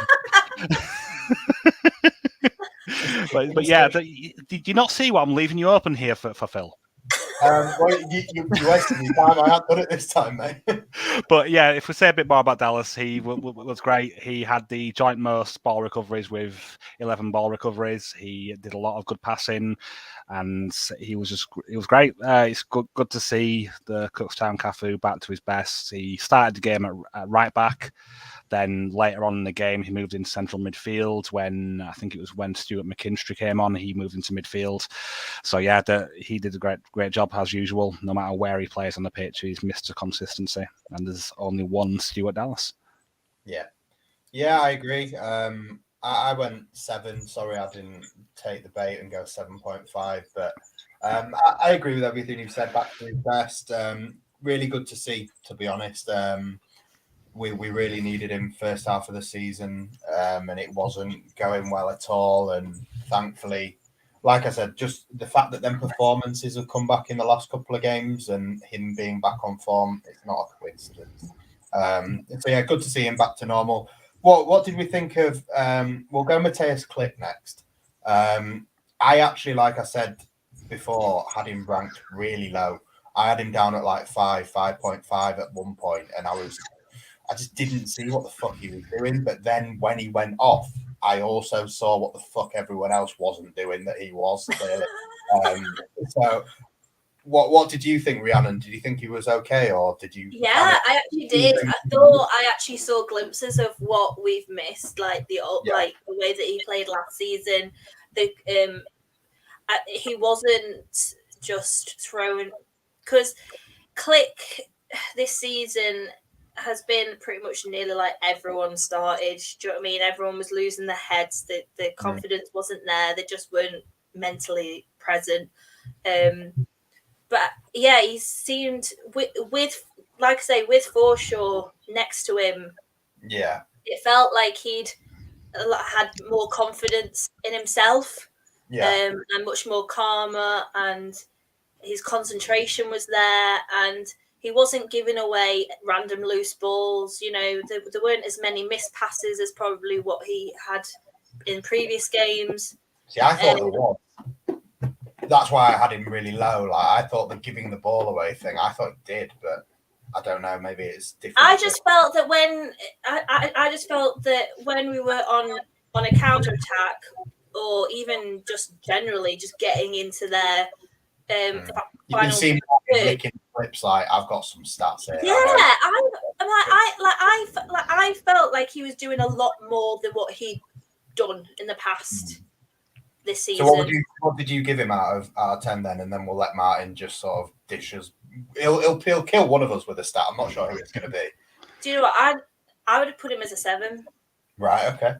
but yeah, did you not see what I'm leaving you open here for Phil? Well, you wasted your time. I haven't done it this time, mate. But yeah, if we say a bit more about Dallas, he was great. He had the joint most ball recoveries with 11 ball recoveries. He did a lot of good passing, and he was great. It's good to see the Kuxtown Cafu back to his best. He started the game at right back. Then later on in the game, he moved into central midfield. When Stuart McKinstry came on, he moved into midfield. So yeah, he did a great job as usual. No matter where he plays on the pitch, he's Mr. Consistency. And there's only one Stuart Dallas. Yeah, I agree. I went 7. Sorry, I didn't take the bait and go 7.5. But I agree with everything you've said. Back to his best. Really good to see, to be honest. We really needed him first half of the season, and it wasn't going well at all. And thankfully, like I said, just the fact that them performances have come back in the last couple of games and him being back on form, it's not a coincidence. So yeah, good to see him back to normal. What did we think of? We'll go 𝐿𝐻𝐃𝐂𝐃 next. I actually, like I said before, had him ranked really low. I had him down at like 5.5 at one point, and I just didn't see what the fuck he was doing. But then when he went off, I also saw what the fuck everyone else wasn't doing that he was. Clearly. So, what did you think, Rhiannon? Did you think he was okay, or did you? Yeah, I actually did. I thought I actually saw glimpses of what we've missed, like like the way that he played last season. He wasn't just thrown, because Klich this season has been pretty much nearly like everyone started. Do you know what I mean? Everyone was losing their heads. The confidence wasn't there. They just weren't mentally present. But yeah, he seemed with like I say, with Forshaw next to him. Yeah, it felt like he'd had more confidence in himself. And much more calmer, and his concentration was there, and he wasn't giving away random loose balls. You know, there weren't as many missed passes as probably what he had in previous games. See, I thought there was. That's why I had him really low. Like, I thought the giving the ball away thing, I thought it did, but I don't know. Maybe it's different. I just felt that when we were on a counter attack, or even just generally just getting into their you can see me licking flips. Like, I've got some stats here. Yeah, I felt like he was doing a lot more than what he'd done in the past this season. So what did you give him out of 10 then? And then we'll let Martin just sort of dish us. He'll kill one of us with a stat. I'm not sure who it's going to be. Do you know what? I would have put him as a 7. Right. Okay.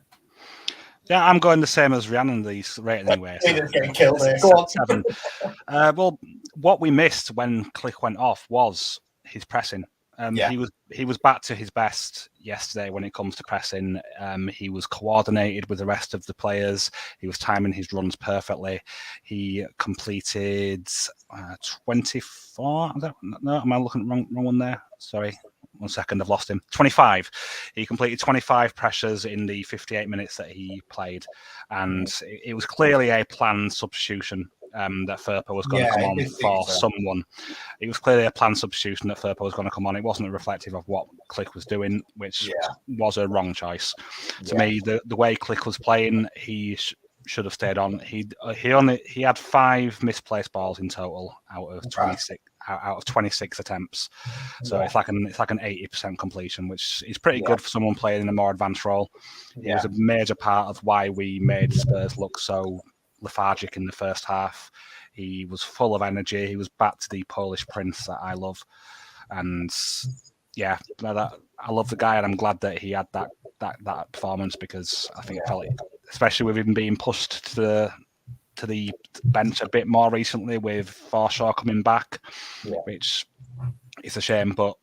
Yeah, I'm going the same as Rhiannon's rating anyway. So getting killed here. Go on. 7. Well, what we missed when Klich went off was his pressing. He was back to his best yesterday when it comes to pressing. He was coordinated with the rest of the players. He was timing his runs perfectly. He completed 24. I don't know. Am I looking at the wrong one there? Sorry. 1 second, I've lost him. 25. He completed 25 pressures in the 58 minutes that he played, and it was clearly a planned substitution that Firpo was going to come on for someone. It was clearly a planned substitution that Firpo was going to come on. It wasn't reflective of what Klich was doing, which was a wrong choice. To me, the way Klich was playing, he should have stayed on. He had 5 misplaced balls in total out of 26. Out of 26 attempts, so it's like an 80% completion, which is pretty good for someone playing in a more advanced role. It was a major part of why we made Spurs look so lethargic in the first half. He was full of energy. He was back to the Polish prince that I love, and I love the guy, and I'm glad that he had that performance, because I think it felt, especially with him being pushed to the bench a bit more recently with Forshaw coming back, which is a shame, but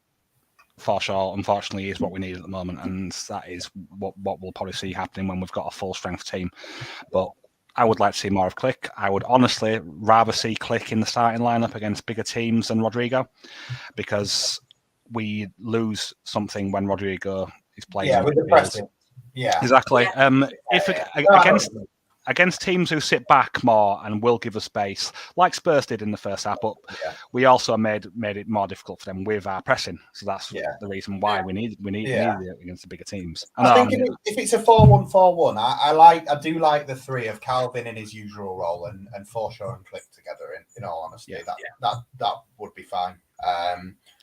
Forshaw unfortunately is what we need at the moment, and that is what we'll probably see happening when we've got a full strength team. But I would like to see more of Klich. I would honestly rather see Klich in the starting lineup against bigger teams than Rodrigo, because we lose something when Rodrigo is playing. With the pressing. Yeah, exactly. Against teams who sit back more and will give us space, like Spurs did in the first half, but we also made it more difficult for them with our pressing. So that's the reason why we need it against the bigger teams. I think if it's a 4-1-4-1, I do like the 3 of Calvin in his usual role and Forshaw and Klich together. In all honesty, that would be fine.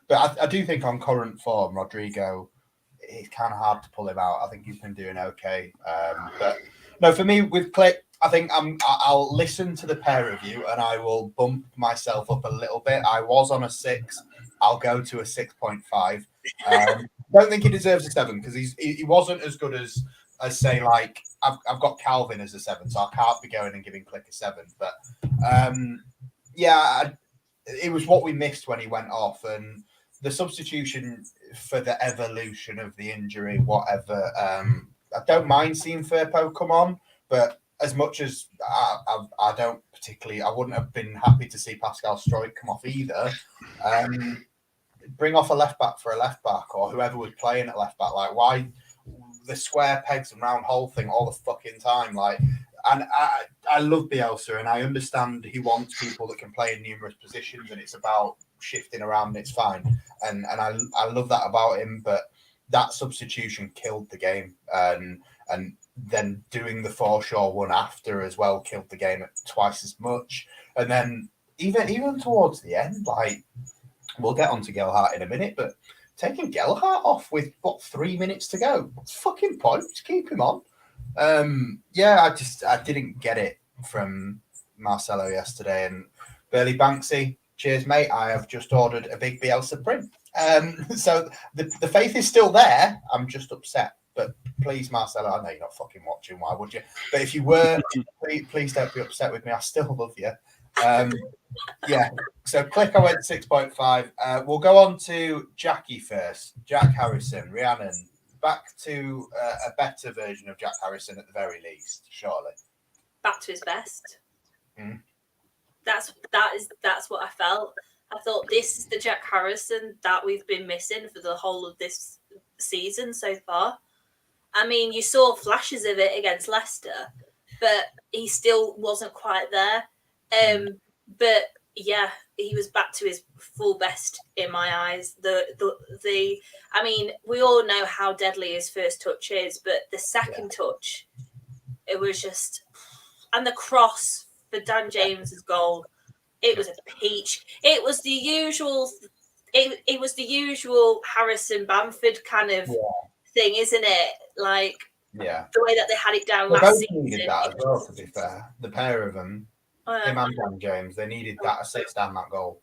But I do think on current form, Rodrigo, it's kind of hard to pull him out. I think he's been doing okay, but. No, for me with Klich, I think I'll listen to the pair review and I will bump myself up a little bit. I was on a 6. I'll go to a 6.5. Don't think he deserves a 7, because he wasn't as good as say, like, I've got Calvin as a 7, so I can't be going and giving Klich a 7. But it was what we missed when he went off, and the substitution for the evolution of the injury, whatever. I don't mind seeing Firpo come on, but as much as I don't particularly, I wouldn't have been happy to see Pascal Struijk come off either. Bring off a left back for a left back, or whoever was playing at left back. Like, why the square pegs and round hole thing all the fucking time? Like, And I love Bielsa, and I understand he wants people that can play in numerous positions, and it's about shifting around, and it's fine. And I love that about him, but that substitution killed the game. And then doing the Forshaw one after as well killed the game at twice as much. And then even towards the end, like, we'll get on to Gelhardt in a minute, but taking Gelhardt off with 3 minutes to go, what's the fucking point? Just keep him on. I didn't get it from Marcelo yesterday. And Burley Banksy, cheers, mate. I have just ordered a big Bielsa print. So the faith is still there. I'm just upset. But please, Marcelo, I know you're not fucking watching. Why would you? But if you were, please don't be upset with me. I still love you. So Click, I went 6.5. We'll go on to Jackie first. Jack Harrison, Rhiannon. Back to a better version of Jack Harrison at the very least, surely. Back to his best. Mm. That's what I felt. I thought this is the Jack Harrison that we've been missing for the whole of this season so far. I mean, you saw flashes of it against Leicester, but he still wasn't quite there. But yeah, he was back to his full best in my eyes. I mean, we all know how deadly his first touch is, but the second touch, it was just, and the cross for Dan James's goal, it was a peach. It was the usual. It was the usual Harrison Bamford kind of thing, isn't it? Like, the way that they had it down last season. Needed that as well, to be fair. The pair of them, him and Dan James, they needed that assist and that goal.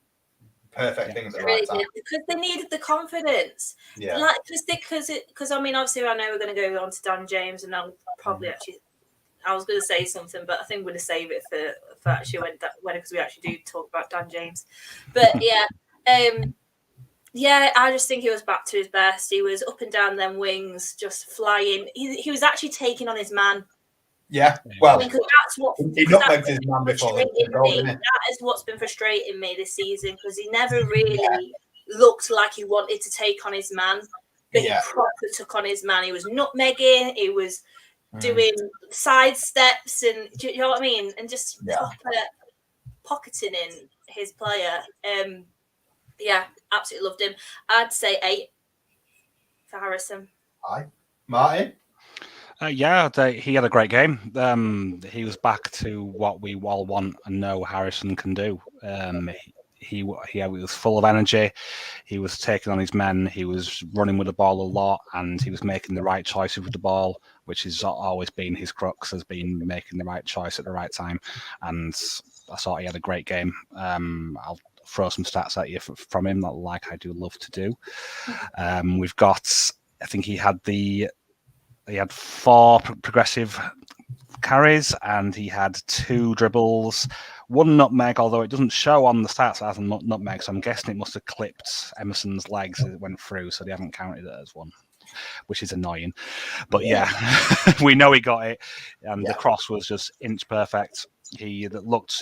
Perfect thing at the right time. Because they needed the confidence. Yeah. Like, because I mean, obviously, I know we're going to go on to Dan James, and I'll probably I was going to say something, but I think we're going to save it for actually when because we actually do talk about Dan James. But I just think he was back to his best. He was up and down them wings, just flying. He was actually taking on his man. Yeah, well, because that's what he nutmegged his man before the goal. That is what's been frustrating me this season, because he never really looked like he wanted to take on his man, but he properly took on his man. He was nutmegging, he was doing side steps, and do you know what I mean? And just proper pocketing in his player. Absolutely loved him. I'd say 8 for Harrison. Hi, Martin. He had a great game. He was back to what we all want and know Harrison can do. He was full of energy. He was taking on his men. He was running with the ball a lot, and he was making the right choices with the ball, which has always been his crux, has been making the right choice at the right time. And I thought he had a great game. I'll throw some stats at you from him, like I do love to do. We've got, I think he had 4 progressive carries, and he had 2 dribbles, 1 nutmeg, although it doesn't show on the stats as a nutmeg, so I'm guessing it must have clipped Emerson's legs as it went through, so they haven't counted it as one, which is annoying. But we know he got it, and the cross was just inch perfect. He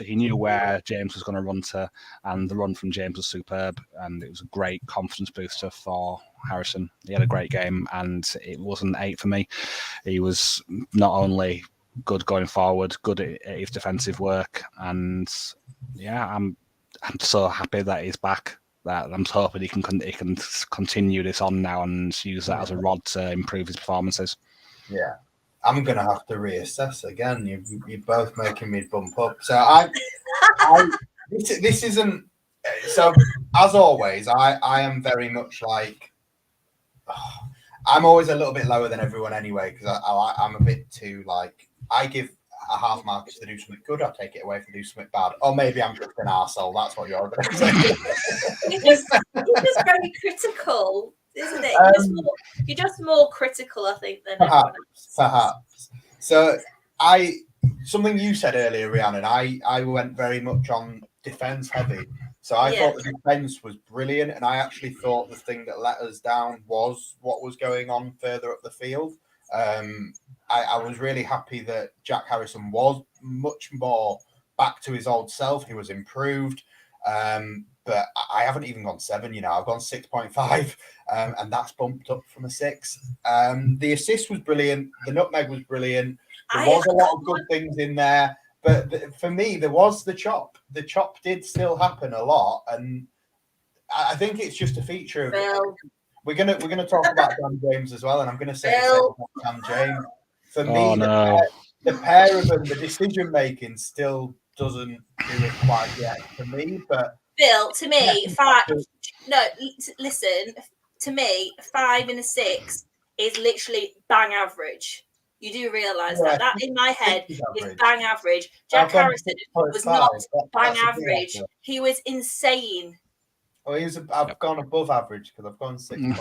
knew where James was going to run to, and the run from James was superb, and it was a great confidence booster for Harrison. He had a great game, and it wasn't 8 for me. He was not only good going forward, good at his defensive work, and I'm so happy that he's back. That I'm hoping he can continue this on now and use that as a rod to improve his performances. Yeah. I'm gonna have to reassess again. You're both making me bump up. So this isn't. So as always, I am very much like. I'm always a little bit lower than everyone anyway, because I'm a bit too like. I give a half mark to do something good. I take it away if they do something bad. Or maybe I'm just an arsehole. That's what you're going to say. You're just very critical, isn't it? You're just more critical, I think, than perhaps. So something you said earlier, Rhiannon, I went very much on defence heavy. So I thought the defence was brilliant, and I actually thought the thing that let us down was what was going on further up the field. I was really happy that Jack Harrison was much more back to his old self. He was improved. But I haven't even gone 7, I've gone 6.5, and that's bumped up from a 6. The assist was brilliant. The nutmeg was brilliant. There was a lot of good things in there, but for me, there was the chop. The chop did still happen a lot, and I think it's just a feature of. Bill. We're gonna talk about Dan James as well, and I'm gonna say the same about Dan James. For me, the pair of them, the decision making still doesn't do it quite yet for me. But Bill, to me, 5. No, listen. To me, 5 and a 6 is literally bang average. You do realise that in my head is bang average. Jack Harrison was not bang average. He was insane. Oh, I've gone above average because I've gone 6.5,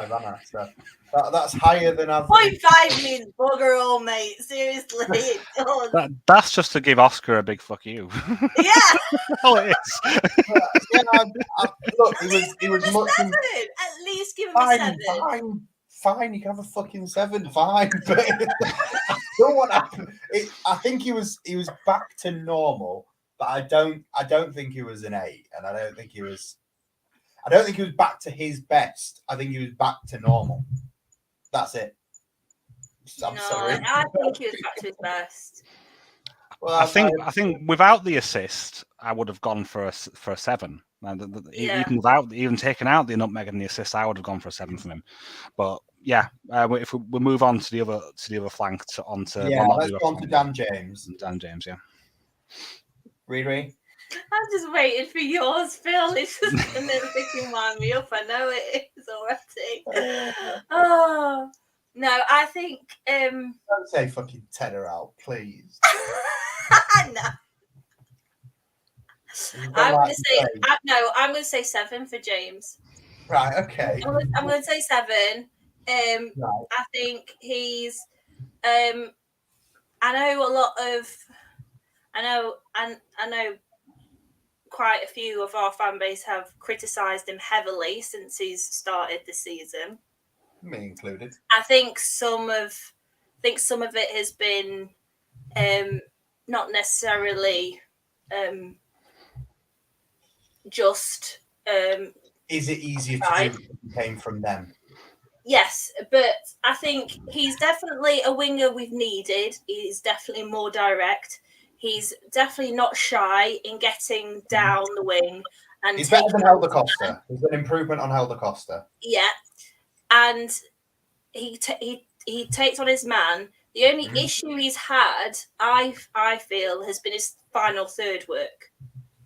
haven't I? So that's higher than average. 0.5 means bugger all, mate. Seriously, it does. That's just to give Oscar a big fuck you. Yeah. All it is. Look, he was much. 7. At least give him a 7. Fine, you can have a fucking 7, fine. But don't want to. I think he was back to normal, but I don't think he was an 8, and I don't think he was back to his best. I think he was back to normal. That's it. I'm sorry. I think he was back to his best. Well, I think without the assist, I would have gone for a 7. And even taking out the nutmeg and the assist, I would have gone for a 7 from him. But yeah, if we move on to the other flank let's go on to Dan James. Dan James, yeah. Riri. I'm just waiting for yours, Phil. It's just going to wind me up. I know it is already. Oh no, I think. Don't say fucking tenor out, please. No. I'm going to say 7 for James. Right. Okay. I'm going to say 7. Right. I think he's. I know quite a few of our fan base have criticised him heavily since he's started the season. Me included. I think some of it has been not necessarily just. Is it easier to do if it came from them? Yes, but I think he's definitely a winger we've needed. He's definitely more direct. He's definitely not shy in getting down the wing. And he's better than 𝐿 There's an improvement on 𝐿. Yeah, and he takes on his man. The only issue he's had, I feel, has been his final third work.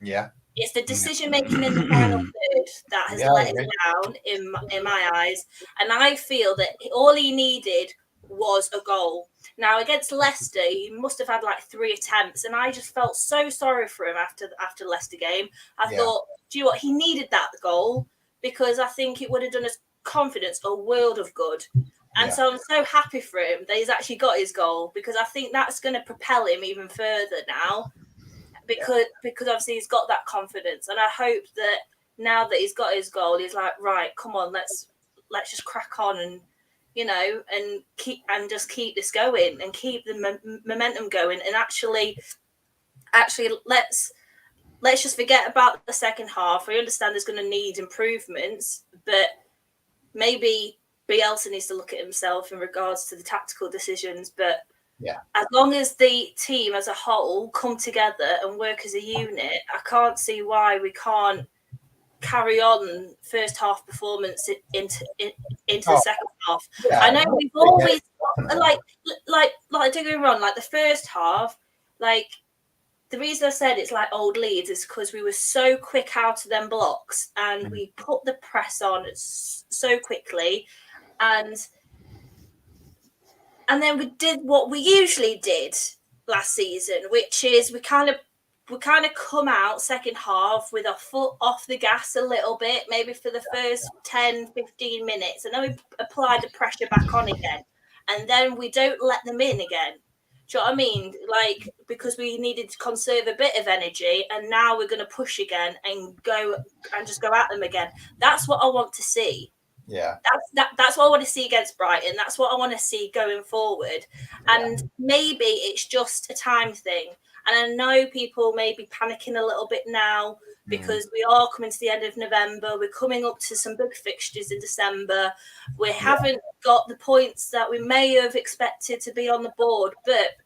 Yeah. It's the decision making in the final third that has let him down in my eyes. And I feel that all he needed was a goal. Now against Leicester, he must have had like 3 attempts, and I just felt so sorry for him after the Leicester game. I thought, do you know what? He needed that goal because I think it would have done his confidence a world of good. And so I'm so happy for him that he's actually got his goal, because I think that's going to propel him even further now. Because obviously he's got that confidence, and I hope that now that he's got his goal, he's like, right, come on, let's just crack on and keep this going and keep the momentum going, and actually let's just forget about the second half. I understand there's going to need improvements, but maybe Bielsa needs to look at himself in regards to the tactical decisions. But as long as the team as a whole come together and work as a unit, I can't see why we can't carry on first half performance into the second half. I know we've always like don't get me wrong, like the first half, like the reason I said it's like old Leeds is because we were so quick out of them blocks and we put the press on so quickly, and then we did what we usually did last season, which is we kind of come out second half with our foot off the gas a little bit, maybe for the first 10, 15 minutes. And then we apply the pressure back on again. And then we don't let them in again. Do you know what I mean? Like, because we needed to conserve a bit of energy, and now we're going to push again and just go at them again. That's what I want to see. Yeah, that's what I want to see against Brighton. That's what I want to see going forward. And maybe it's just a time thing. And I know people may be panicking a little bit now because we are coming to the end of November. We're coming up to some big fixtures in December. We haven't got the points that we may have expected to be on the board. But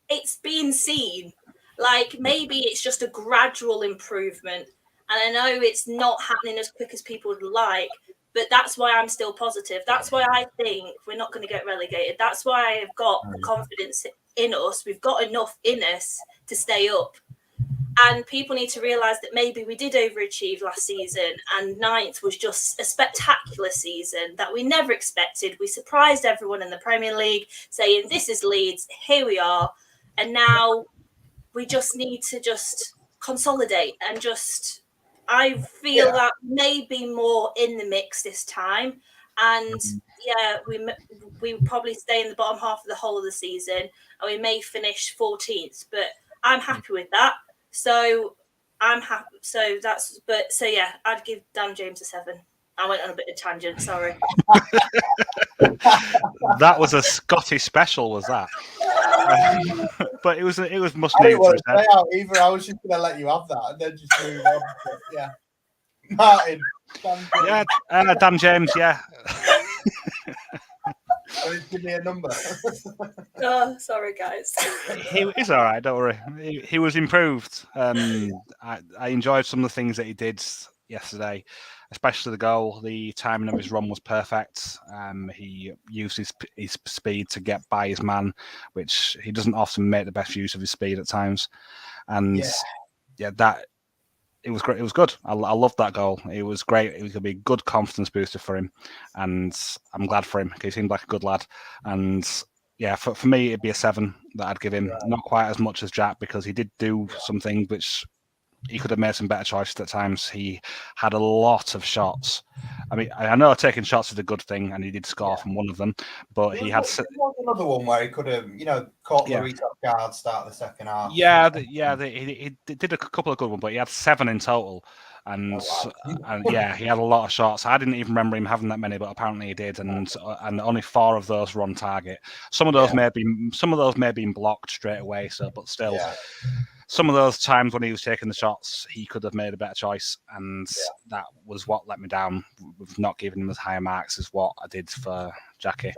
it's being seen. Like, maybe it's just a gradual improvement. And I know it's not happening as quick as people would like, but that's why I'm still positive. That's why I think we're not going to get relegated. That's why I've got confidence in us. We've got enough in us to stay up. And people need to realise that maybe we did overachieve last season, and 9th was just a spectacular season that we never expected. We surprised everyone in the Premier League, saying, this is Leeds, here we are. And now we just need to just consolidate and just... I feel that maybe more in the mix this time. And we probably stay in the bottom half of the whole of the season, and we may finish 14th, but I'm happy with that. So I'm happy. So I'd give Dan James a 7. I went on a bit of tangent, sorry. That was a Scottish special, was that? But it was must I needed. didn't want to say out either. I was just going to let you have that and then just move on. Yeah, Martin. Dan James. Yeah. Give me a number. Oh, sorry, guys. He's all right. Don't worry. He was improved. I enjoyed some of the things that he did yesterday, especially the goal. The timing of his run was perfect. He used his speed to get by his man, which he doesn't often make the best use of his speed at times. And that it was great. It was good. I loved that goal. It was great. It was going to be a good confidence booster for him, and I'm glad for him. He seemed like a good lad. And yeah, for me, it'd be a 7 that I'd give him. Right. Not quite as much as Jack, because he did do some things which he could have made some better choices at times. He had a lot of shots. I mean, I know taking shots is a good thing, and he did score from one of them, but he had another one where he could have, caught Lloris off guard, start the second half. He did a couple of good ones, but he had 7 in total. And he had a lot of shots. I didn't even remember him having that many, but apparently he did. And only 4 of those were on target. Some of those may have been blocked straight away. So, but still. Yeah. Some of those times when he was taking the shots, he could have made a better choice, and that was what let me down with not giving him as high marks as what I did for Jackie.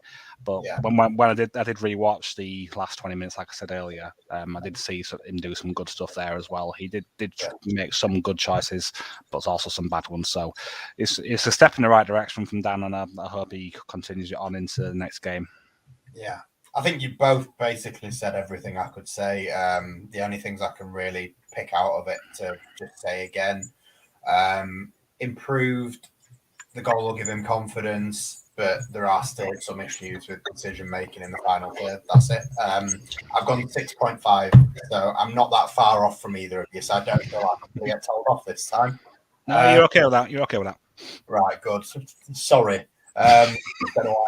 But when I did rewatch the last 20 minutes, like I said earlier, I did see him do some good stuff there as well. He did make some good choices, but also some bad ones. So it's a step in the right direction from Dan, and I hope he continues it on into the next game. Yeah. I think you both basically said everything I could say. The only things I can really pick out of it to just say again, improved. The goal will give him confidence, but there are still some issues with decision making in the final third. That's it. I've gone 6.5, so I'm not that far off from either of you. So I don't feel like I'm going to get told off this time. No, you're okay with that. You're okay with that. Right, good. Sorry. I'm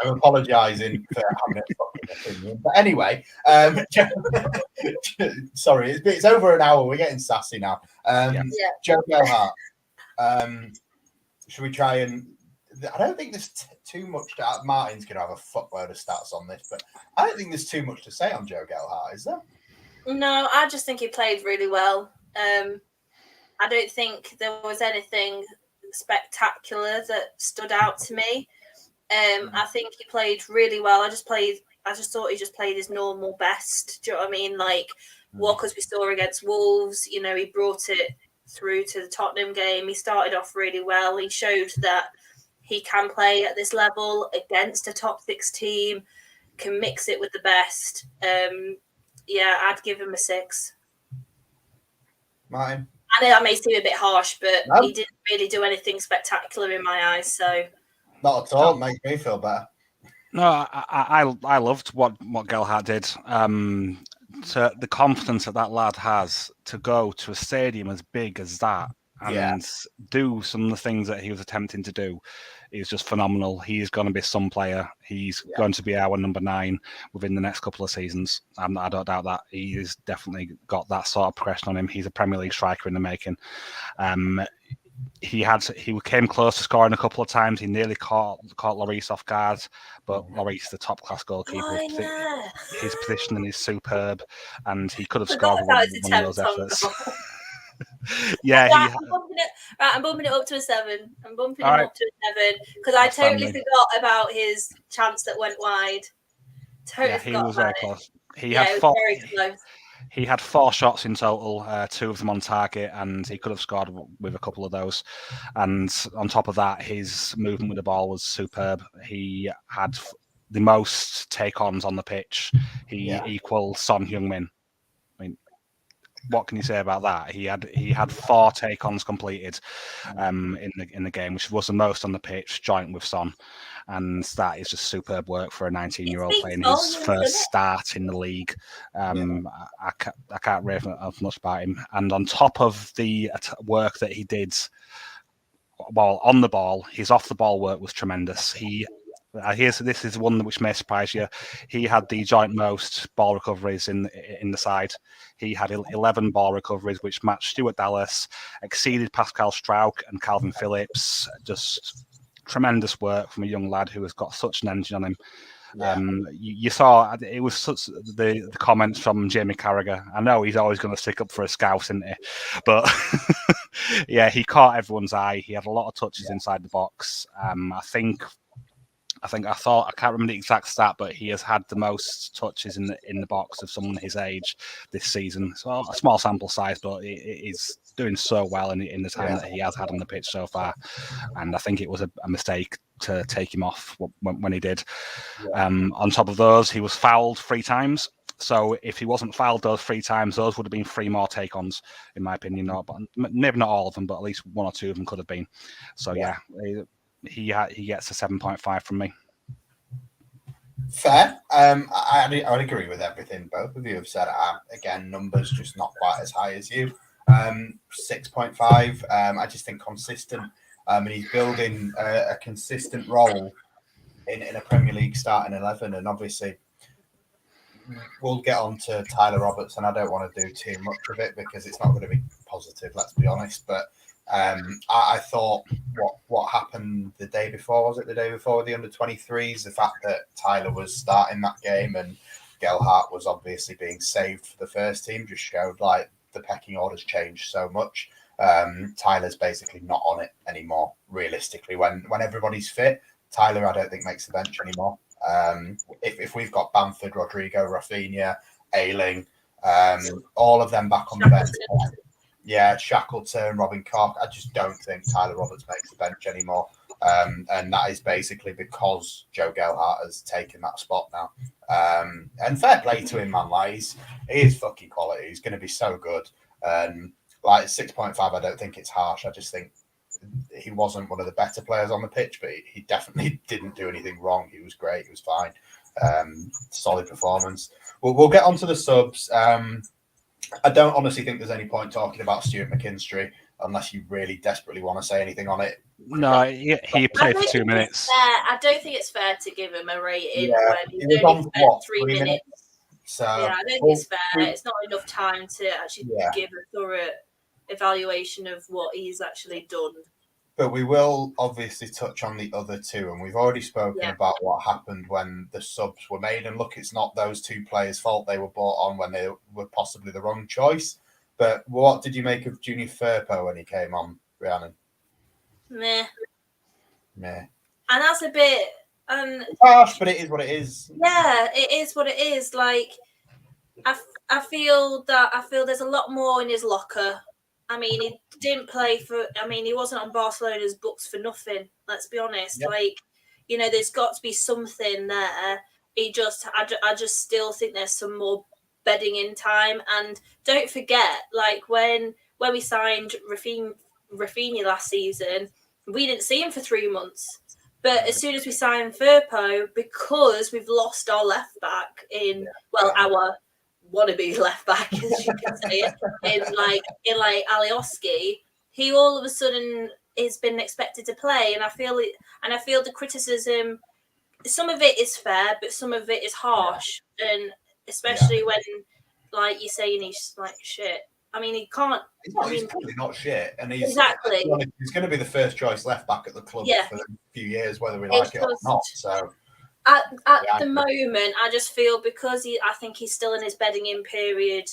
apologising for having a fucking opinion. But anyway, sorry, it's over an hour. We're getting sassy now. 𝐁𝐋𝐀𝐂𝐊. Should we try and... I don't think there's too much to... Martin's going to have a fuckload of stats on this, but I don't think there's too much to say on 𝐁𝐋𝐀𝐂𝐊, is there? No, I just think he played really well. I don't think there was anything spectacular that stood out to me. I think he played really well. I just thought he just played his normal best. Do you know what I mean? Like Walker's we saw against Wolves, he brought it through to the Tottenham game. He started off really well. He showed that he can play at this level against a top 6 team, can mix it with the best. I'd give him a 6. Martin? I know that may seem a bit harsh, but he didn't really do anything spectacular in my eyes, so... Not at all. Makes me feel better. No, I loved what 𝐁𝐂𝐃 did. To the confidence that lad has to go to a stadium as big as that and do some of the things that he was attempting to do is just phenomenal. He's going to be some player. He's going to be our number 9 within the next couple of seasons. I don't doubt that. He's definitely got that sort of progression on him. He's a Premier League striker in the making. He came close to scoring a couple of times. He nearly caught Lloris off guard, but Lloris, the top class goalkeeper, his positioning is superb, and he could have scored one of those efforts. I'm bumping it up to a 7. I'm bumping him up to a 7 because I totally forgot about his chance that went wide. He was very close. He Yeah, had it was four. very close. He had 4 shots in total, 2 of them on target, and he could have scored with a couple of those. And on top of that, his movement with the ball was superb. He had the most take-ons on the pitch. He equaled Son Heung-min. I mean, what can you say about that? He had 4 take-ons completed in the game, which was the most on the pitch, joint with Son. And that is just superb work for a 19-year-old playing his first start in the league. I can't rave much about him. And on top of the work that he did while on the ball, his off-the-ball work was tremendous. This is one which may surprise you. He had the joint most ball recoveries in the side. He had 11 ball recoveries, which matched Stuart Dallas, exceeded Pascal Struijk and Calvin Phillips. Just tremendous work from a young lad who has got such an engine on him. You saw it was such the comments from Jamie Carragher. I know he's always going to stick up for a Scouse, isn't he? But yeah, he caught everyone's eye. He had a lot of touches inside the box. I can't remember the exact stat, but he has had the most touches in the box of someone his age this season. So a small sample size, but it is doing so well in the time that he has had on the pitch so far. And I think it was a mistake to take him off when he did. On top of those, he was fouled 3 times. So if he wasn't fouled those 3 times, those would have been 3 more take-ons, in my opinion. But maybe not all of them, but at least 1 or 2 of them could have been. So he gets a 7.5 from me. Fair. I would agree with everything both of you have said. Again, numbers just not quite as high as you. 6.5. I just think consistent. And he's building a consistent role in a Premier League starting 11. And obviously, we'll get on to Tyler Roberts, and I don't want to do too much of it because it's not going to be positive, let's be honest. But I thought what happened the day before, was it the day before with the under-23s? The fact that Tyler was starting that game and 𝐃𝐈𝐒 was obviously being saved for the first team just showed like the pecking order's changed so much. Tyler's basically not on it anymore, realistically. When everybody's fit, Tyler, I don't think, makes the bench anymore. If we've got Bamford, Rodrigo, Rafinha, Ayling, all of them back on the bench. Yeah, Shackleton, Robin Koch. I just don't think Tyler Roberts makes the bench anymore. And that is basically because Joe 𝐃𝐈𝐒 has taken that spot now. And fair play to him, man. Like, he is fucking quality. He's going to be so good. Like 6.5, I don't think it's harsh. I just think he wasn't one of the better players on the pitch, but he definitely didn't do anything wrong. He was great. He was fine. Solid performance. We'll get on to the subs. I don't honestly think there's any point talking about Stuart McKinstry unless you really desperately want to say anything on it. No, he played for 2 minutes. I don't think it's fair to give him a rating when he's only spent 3 minutes. So yeah, I don't think it's fair. It's not enough time to actually give a thorough evaluation of what he's actually done. But we will obviously touch on the other 2, and we've already spoken about what happened when the subs were made. And look, it's not those 2 players' fault. They were brought on when they were possibly the wrong choice. But what did you make of Junior Firpo when he came on, Rhiannon? Meh. And that's a bit harsh, but it is what it is. Yeah, it is what it is. Like, I feel there's a lot more in his locker. I mean, he didn't play for. I mean, he wasn't on Barcelona's books for nothing. Let's be honest. Yep. Like, you know, there's got to be something there. I just still think there's some more bedding in time. And don't forget, like when we signed Rafinha last season, we didn't see him for 3 months. But as soon as we signed Firpo, because we've lost our left back our wannabe left back, as you can say it, in Alioski, he all of a sudden has been expected to play, and I feel the criticism, some of it is fair, but some of it is harsh, and especially when, like, you're saying he's like shit. I mean, he can't. He's probably not shit, and he's exactly. He's going to be the first choice left back at the club for a few years, whether we like it or not. So. At the moment, I just feel because I think he's still in his bedding in period,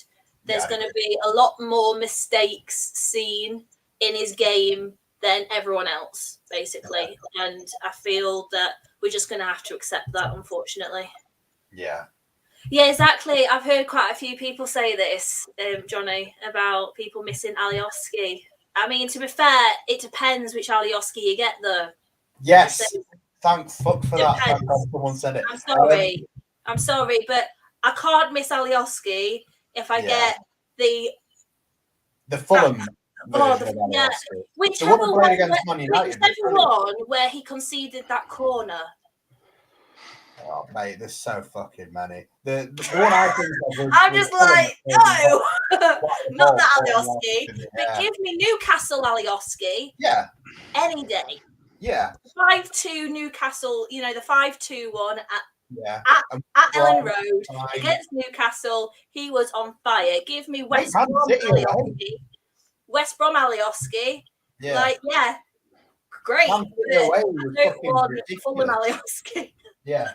there's going to be a lot more mistakes seen in his game than everyone else, basically. And I feel that we're just going to have to accept that, unfortunately. Yeah. Yeah, exactly. I've heard quite a few people say this, Johnny, about people missing Alioski. I mean, to be fair, it depends which Alioski you get, though. Yes, thank fuck for that. Thank God someone said it. I'm sorry, but I can't miss Alioski if I get the Fulham version of Alioski. Whichever one, against Man United, whichever one where he conceded that corner. Oh, mate, there's so fucking many. The one I think of I'm just like, no, not that Alioski, but give me Newcastle Alioski. Yeah. Any day. Yeah. 5-2 Newcastle, you know, the 5-2 one at Ellen Road against Newcastle. He was on fire. Give me West Brom Alioski. West Brom Alioski. Yeah. Like, yeah. Great. Fulham Alioski. Yeah.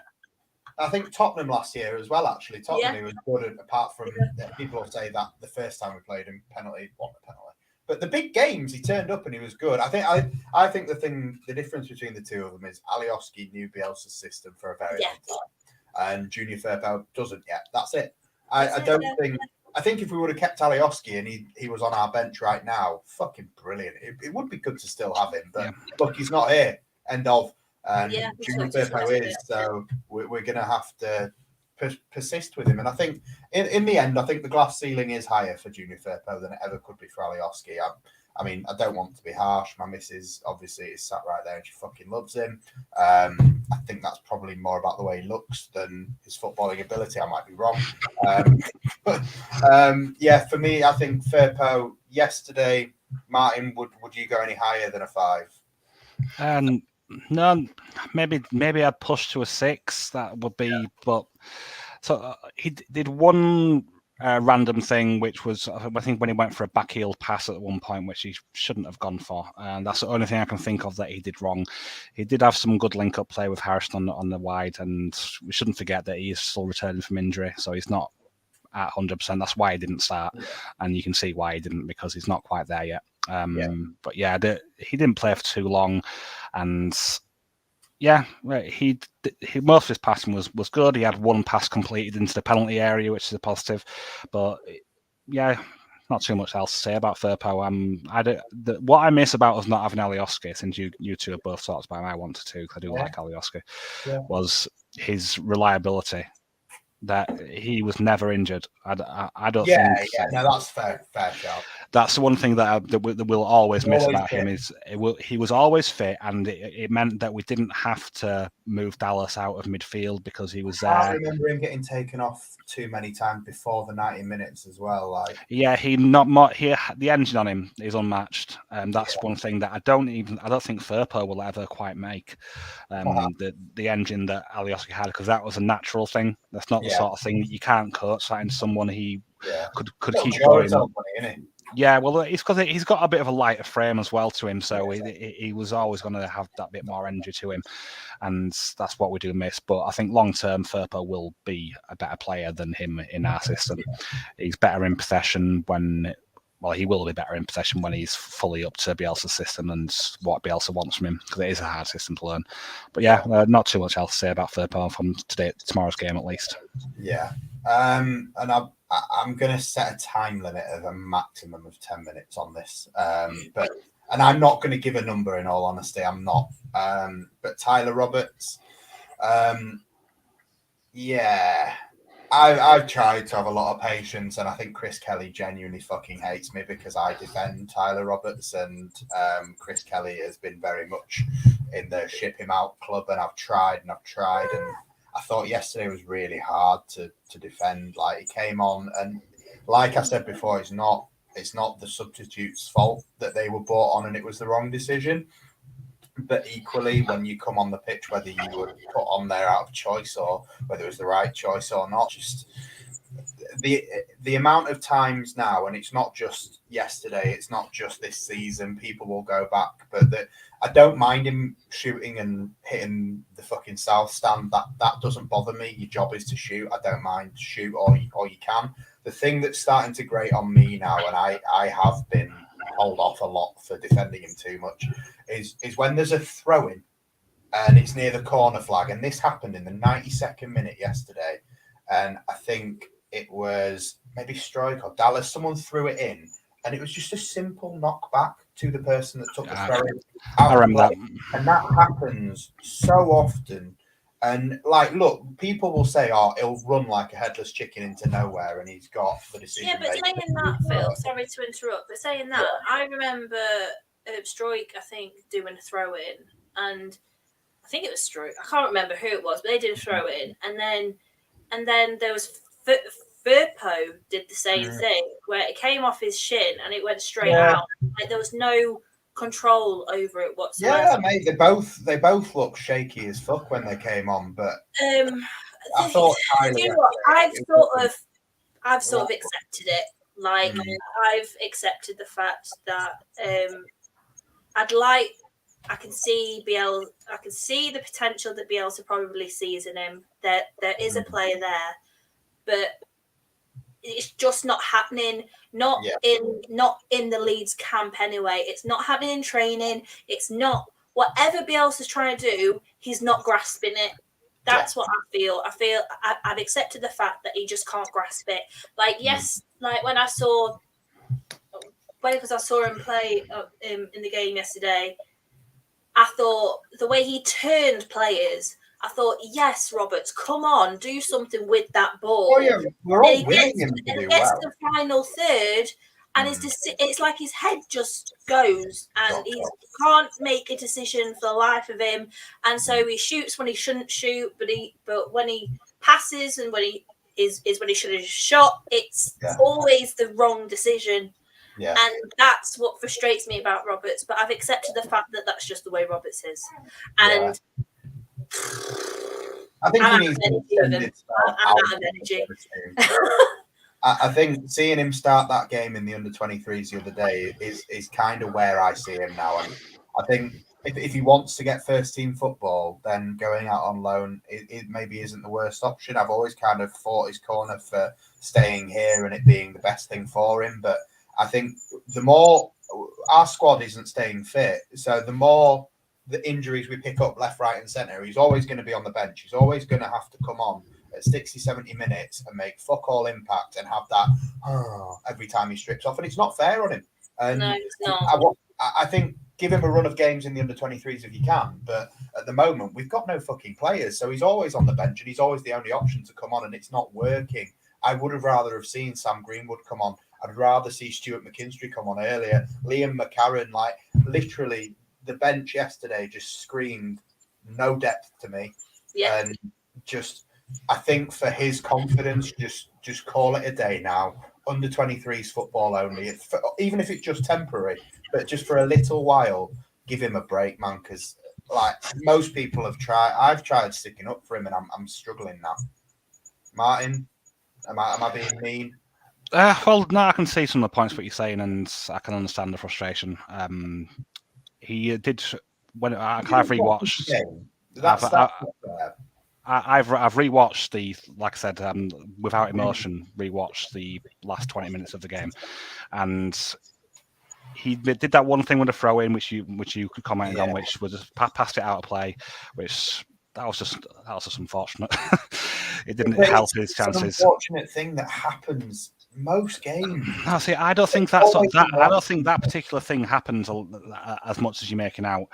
I think Tottenham last year as well, actually. Tottenham, he was good, apart from people will say that the first time we played him, won the penalty. But the big games, he turned up and he was good. I think the difference between the two of them is Alioski knew Bielsa's system for a very long time, and Junior Firpo doesn't yet. That's it. I think if we would have kept Alioski and he was on our bench right now, fucking brilliant. It would be good to still have him, but look, he's not here. End of. Junior Firpo is, so we're going to have to persist with him. And I think in the end, I think the glass ceiling is higher for Junior Firpo than it ever could be for Alioski. I mean, I don't want to be harsh. My missus obviously is sat right there and she fucking loves him. I think that's probably more about the way he looks than his footballing ability. I might be wrong. Yeah, for me, I think Firpo yesterday, Martin, would you go any higher than a 5? No, maybe I'd push to a 6. That would be, but so he did one random thing, which was I think when he went for a backheel pass at one point, which he shouldn't have gone for, and that's the only thing I can think of that he did wrong. He did have some good link-up play with Harrison on the wide, and we shouldn't forget that he is still returning from injury, so he's not at 100%. That's why he didn't start, and you can see why he didn't, because he's not quite there yet. But yeah, he didn't play for too long, and yeah, he most of his passing was good. He had one pass completed into the penalty area, which is a positive. But yeah, not too much else to say about Firpo. What I miss about us not having Alioski, since you two have both talked about him, I wanted to, because I do like Alioski, was his reliability. That he was never injured. I don't think. Yeah, no, that's fair shout. That's the one thing that we'll always miss about him is he was always fit, and it meant that we didn't have to move Dallas out of midfield because he was there. I remember him getting taken off too many times before the 90 minutes as well. The engine on him is unmatched, and that's one thing that I don't think Firpo will ever quite make. The engine that Alioski had, because that was a natural thing. That's not the sort of thing you can't coach that into someone he could keep going. Yeah, well, it's because he's got a bit of a lighter frame as well to him, so he was always going to have that bit more energy to him, and that's what we do miss. But I think long-term, Firpo will be a better player than him in our system. He's better in possession he will be better in possession when he's fully up to Bielsa's system and what Bielsa wants from him, because it is a hard system to learn. But yeah, not too much else to say about Firpo from tomorrow's game at least. Yeah, and I'm going to set a time limit of a maximum of 10 minutes on this. And I'm not going to give a number, in all honesty. I'm not. But Tyler Roberts, I've tried to have a lot of patience, and I think Chris Kelly genuinely fucking hates me because I defend Tyler Roberts, and Chris Kelly has been very much in the ship him out club, and I've tried, and I thought yesterday was really hard to defend. Like, he came on, and like I said before, it's not the substitute's fault that they were brought on and it was the wrong decision. But equally, when you come on the pitch, whether you were put on there out of choice or whether it was the right choice or not, just the amount of times now, and it's not just yesterday, it's not just this season, people will go back, but I don't mind him shooting and hitting the fucking south stand. That doesn't bother me. Your job is to shoot. I don't mind shoot or you can. The thing that's starting to grate on me now, and I have been hold off a lot for defending him too much, is when there's a throw-in and it's near the corner flag, and this happened in the 92nd minute yesterday, and I think it was maybe Stroik or Dallas. Someone threw it in, and it was just a simple knockback to the person that took the throw in. I remember that. And that happens so often. And like, look, people will say, "Oh, he'll run like a headless chicken into nowhere," and he's got the decision. Yeah, but saying that, Phil, sorry to interrupt, but saying that, I remember Stroik, I think, doing a throw in, and I think it was Stroik. I can't remember who it was, but they did a throw in, and then there was Firpo did the same thing where it came off his shin and it went straight out. Like there was no control over it whatsoever. Yeah, mate, they both looked shaky as fuck when they came on, but I thought you know what? I've sort of accepted it. Like I've accepted the fact that I can see the potential that Bielsa probably sees in him. That there is a player there, but it's just not happening. Not in the Leeds camp anyway. It's not happening in training. It's not whatever Bielsa's trying to do. He's not grasping it. That's what I feel. I've accepted the fact that he just can't grasp it. Like like when I saw him play in the game yesterday, I thought the way he turned players. I thought, yes, Roberts, come on, do something with that ball. Oh, yeah, we're all willing him to do well. The final third, and it's like his head just goes, and he can't make a decision for the life of him. And so he shoots when he shouldn't shoot, but when he passes and when he is when he should have shot, it's always the wrong decision. Yeah. And that's what frustrates me about Roberts. But I've accepted the fact that that's just the way Roberts is, and. I think he needs energy. I think seeing him start that game in the under-23s the other day is kind of where I see him now. And I think if he wants to get first-team football, then going out on loan it maybe isn't the worst option. I've always kind of fought his corner for staying here and it being the best thing for him. But I think the more our squad isn't staying fit, so the more the injuries we pick up left, right and centre, he's always going to be on the bench. He's always going to have to come on at 60, 70 minutes and make fuck all impact and have that every time he strips off. And it's not fair on him. And no, it's not. I think give him a run of games in the under-23s if you can. But at the moment, we've got no fucking players. So he's always on the bench and he's always the only option to come on and it's not working. I would have rather have seen Sam Greenwood come on. I'd rather see Stuart McKinstry come on earlier. Liam McCarron, like literally... The bench yesterday just screamed no depth to me. Yeah. And just, I think for his confidence, just call it a day now. Under-23s football only. Even if it's just temporary, but just for a little while, give him a break, man. Because like most people have tried, I've tried sticking up for him, and I'm struggling now. Martin, am I being mean? Well, no, I can see some of the points what you're saying, and I can understand the frustration. He did when I've rewatched. I've rewatched the, like I said, without emotion, rewatched the last 20 minutes of the game, and he did that one thing with a throw in, which you could comment on, which was passed it out of play, which that was just unfortunate. It didn't help his chances. It's an unfortunate thing that happens. Most games. No, see, I don't think I don't think that particular thing happens as much as you're making out.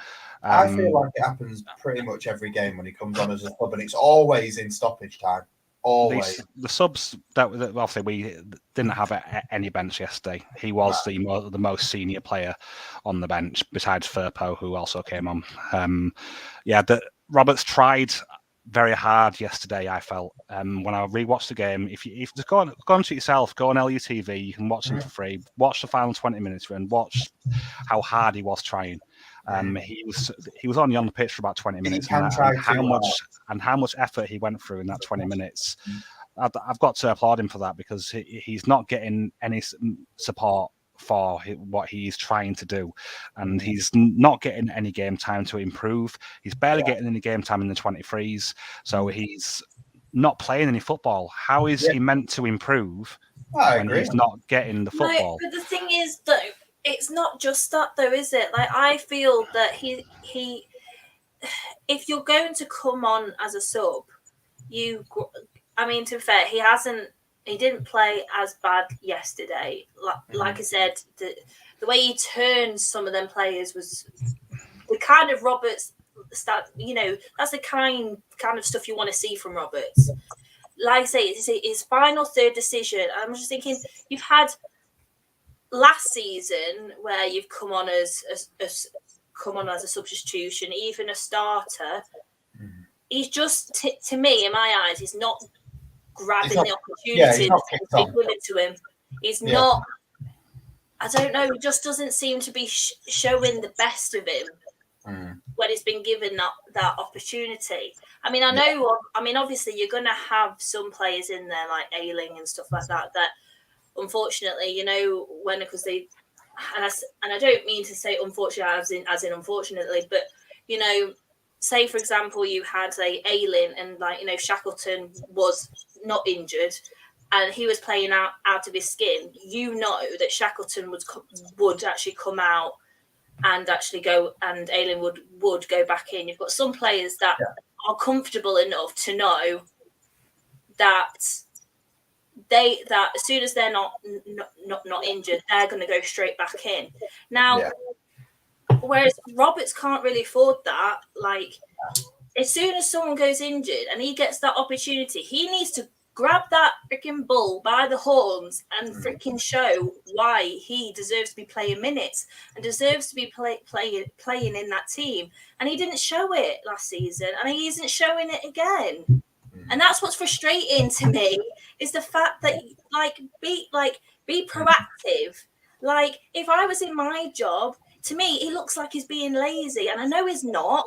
I feel like it happens pretty much every game when he comes on as a sub, and it's always in stoppage time. Always. The subs that obviously we didn't have any bench yesterday. He was the most senior player on the bench besides Firpo, who also came on. Roberts tried very hard yesterday. I felt when I rewatched the game. If you just go on to yourself, go on LUTV, you can watch them for free. Watch the final 20 minutes and watch how hard he was trying. He was only on the pitch for about 20 minutes, and how much effort he went through in that 20 minutes. I've got to applaud him for that because he's not getting any support for what he's trying to do, and he's not getting any game time to improve. He's barely getting any game time in the 23s, so he's not playing any football. How is he meant to improve when he's not getting the football? No, but the thing is, though, it's not just that, though, is it? Like, I feel that he if you're going to come on as a sub, I mean, to be fair, he didn't play as bad yesterday. Like I said, the way he turned some of them players was the kind of Roberts that's the kind of stuff you want to see from Roberts. Like I say, it's his final third decision. I'm just thinking, you've had last season where you've come on as a substitution, even a starter. He's just, to me, in my eyes, he's not grabbing the opportunity that's been given to him. He's not. I don't know. He just doesn't seem to be showing the best of him when he's been given that opportunity. I mean, I know. I mean, obviously, you're going to have some players in there like Ayling and stuff like that. That unfortunately, because they, and I don't mean to say unfortunately as in unfortunately, but say for example, you had Ayling and Shackleton was not injured and he was playing out of his skin. That Shackleton would actually come out and actually go, and Ayling would go back in. You've got some players that are comfortable enough to know that as soon as they're not injured, they're going to go straight back in. Now, whereas Roberts can't really afford that. Like, as soon as someone goes injured and he gets that opportunity, he needs to grab that freaking bull by the horns and freaking show why he deserves to be playing minutes and deserves to be playing in that team. And he didn't show it last season, and he isn't showing it again. And that's what's frustrating to me, is the fact that be proactive. Like, if I was in my job, to me, he looks like he's being lazy, and I know he's not.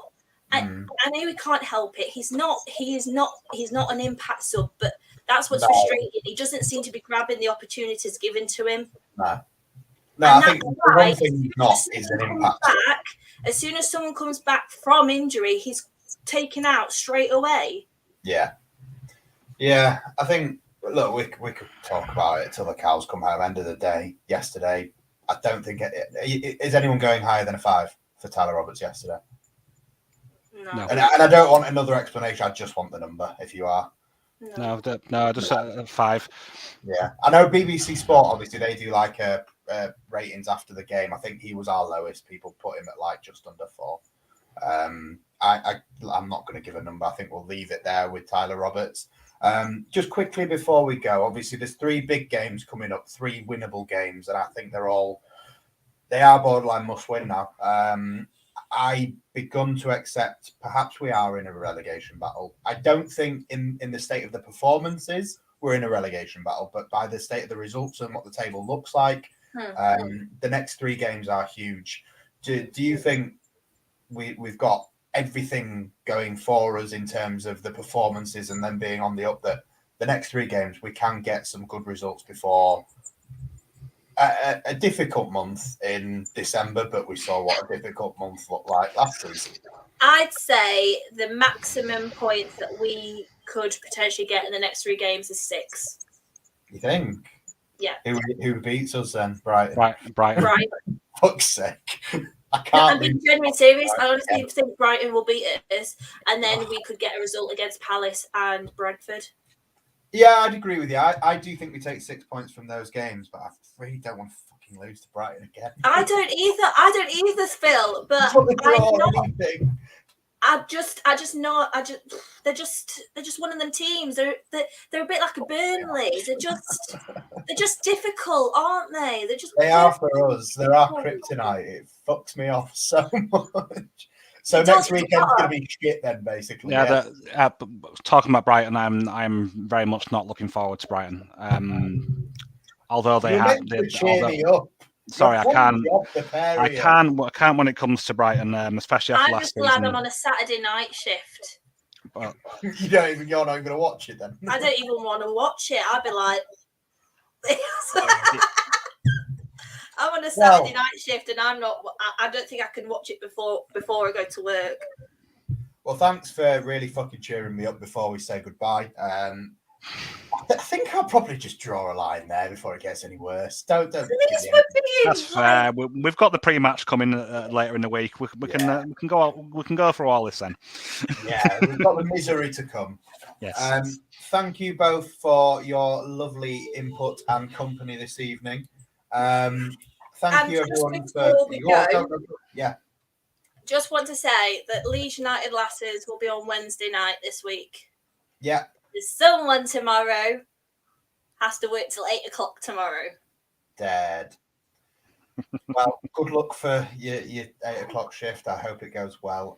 I know he can't help it. He is not an impact sub, but that's what's frustrating. He doesn't seem to be grabbing the opportunities given to him. No, I think the one thing he's not is an impact sub. As soon as someone comes back from injury, he's taken out straight away. Yeah, I think, look, we could talk about it till the cows come home. End of the day, yesterday, I don't think is anyone going higher than a 5 for Tyler Roberts yesterday? No. And I don't want another explanation. I just want the number. If you are, no, just 5. Yeah, I know BBC Sport. Obviously, they do ratings after the game. I think he was our lowest. People put him at just under 4. I'm not going to give a number. I think we'll leave it there with Tyler Roberts. Just quickly before we go, obviously there's 3 big games coming up, 3 winnable games, and I think they are borderline must win now. I begun to accept perhaps we are in a relegation battle. I don't think in the state of the performances we're in a relegation battle, but by the state of the results and what the table looks like, the next 3 games are huge. Do you think we've got everything going for us in terms of the performances and then being on the up, that the next 3 games we can get some good results before a difficult month in December, but we saw what a difficult month looked like last season? I'd say the maximum points that we could potentially get in the next 3 games is 6. You think? Yeah. Who beats us then? Brighton. Brighton. Fuck's sake. I can't. No, I'm being genuinely serious. I honestly think Brighton will beat us, and then we could get a result against Palace and Brentford. Yeah, I'd agree with you. I do think we take 6 points from those games, but I really don't want to fucking lose to Brighton again. I don't either, Phil. But they're just one of them teams. They're a bit like a Burnley. They're just difficult, aren't they? They are for us. They're our kryptonite. It fucks me off so much. So next weekend's going to be shit then, basically. Yeah. Talking about Brighton, I'm very much not looking forward to Brighton. Although they have cheer me up. Sorry, I can't when it comes to Brighton, especially after last season. I'm just glad I'm on a Saturday night shift. But you're not even going to watch it then? I don't even want to watch it. I'd be like, I'm on a Saturday night shift, and I don't think I can watch it before I go to work. Well, thanks for really fucking cheering me up before we say goodbye. I think I'll probably just draw a line there before it gets any worse. Don't. Leeds would be That's fair. We've got the pre-match coming later in the week. We can go through all this then. Yeah, we've got the misery to come. Yes. Thank you both for your lovely input and company this evening. Thank you everyone for your yeah. Just want to say that Leeds United Lasses will be on Wednesday night this week. Yeah. There's someone tomorrow has to work till 8 o'clock tomorrow. Dead. Well, good luck for your 8 o'clock shift. I hope it goes well.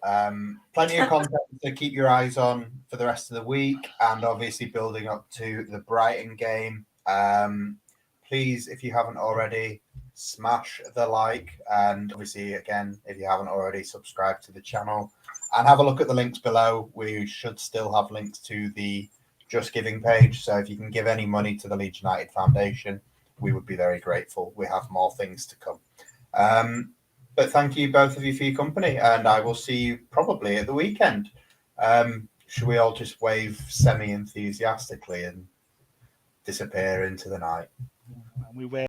Plenty of content to keep your eyes on for the rest of the week, and obviously building up to the Brighton game. Please, if you haven't already, smash the like, and obviously, again, if you haven't already, subscribe to the channel and have a look at the links below. We should still have links to the Just Giving page, so if you can give any money to the Leeds United Foundation, we would be very grateful. We have more things to come. But thank you, both of you, for your company, and I will see you probably at the weekend. Should we all just wave semi-enthusiastically and disappear into the night? We wave.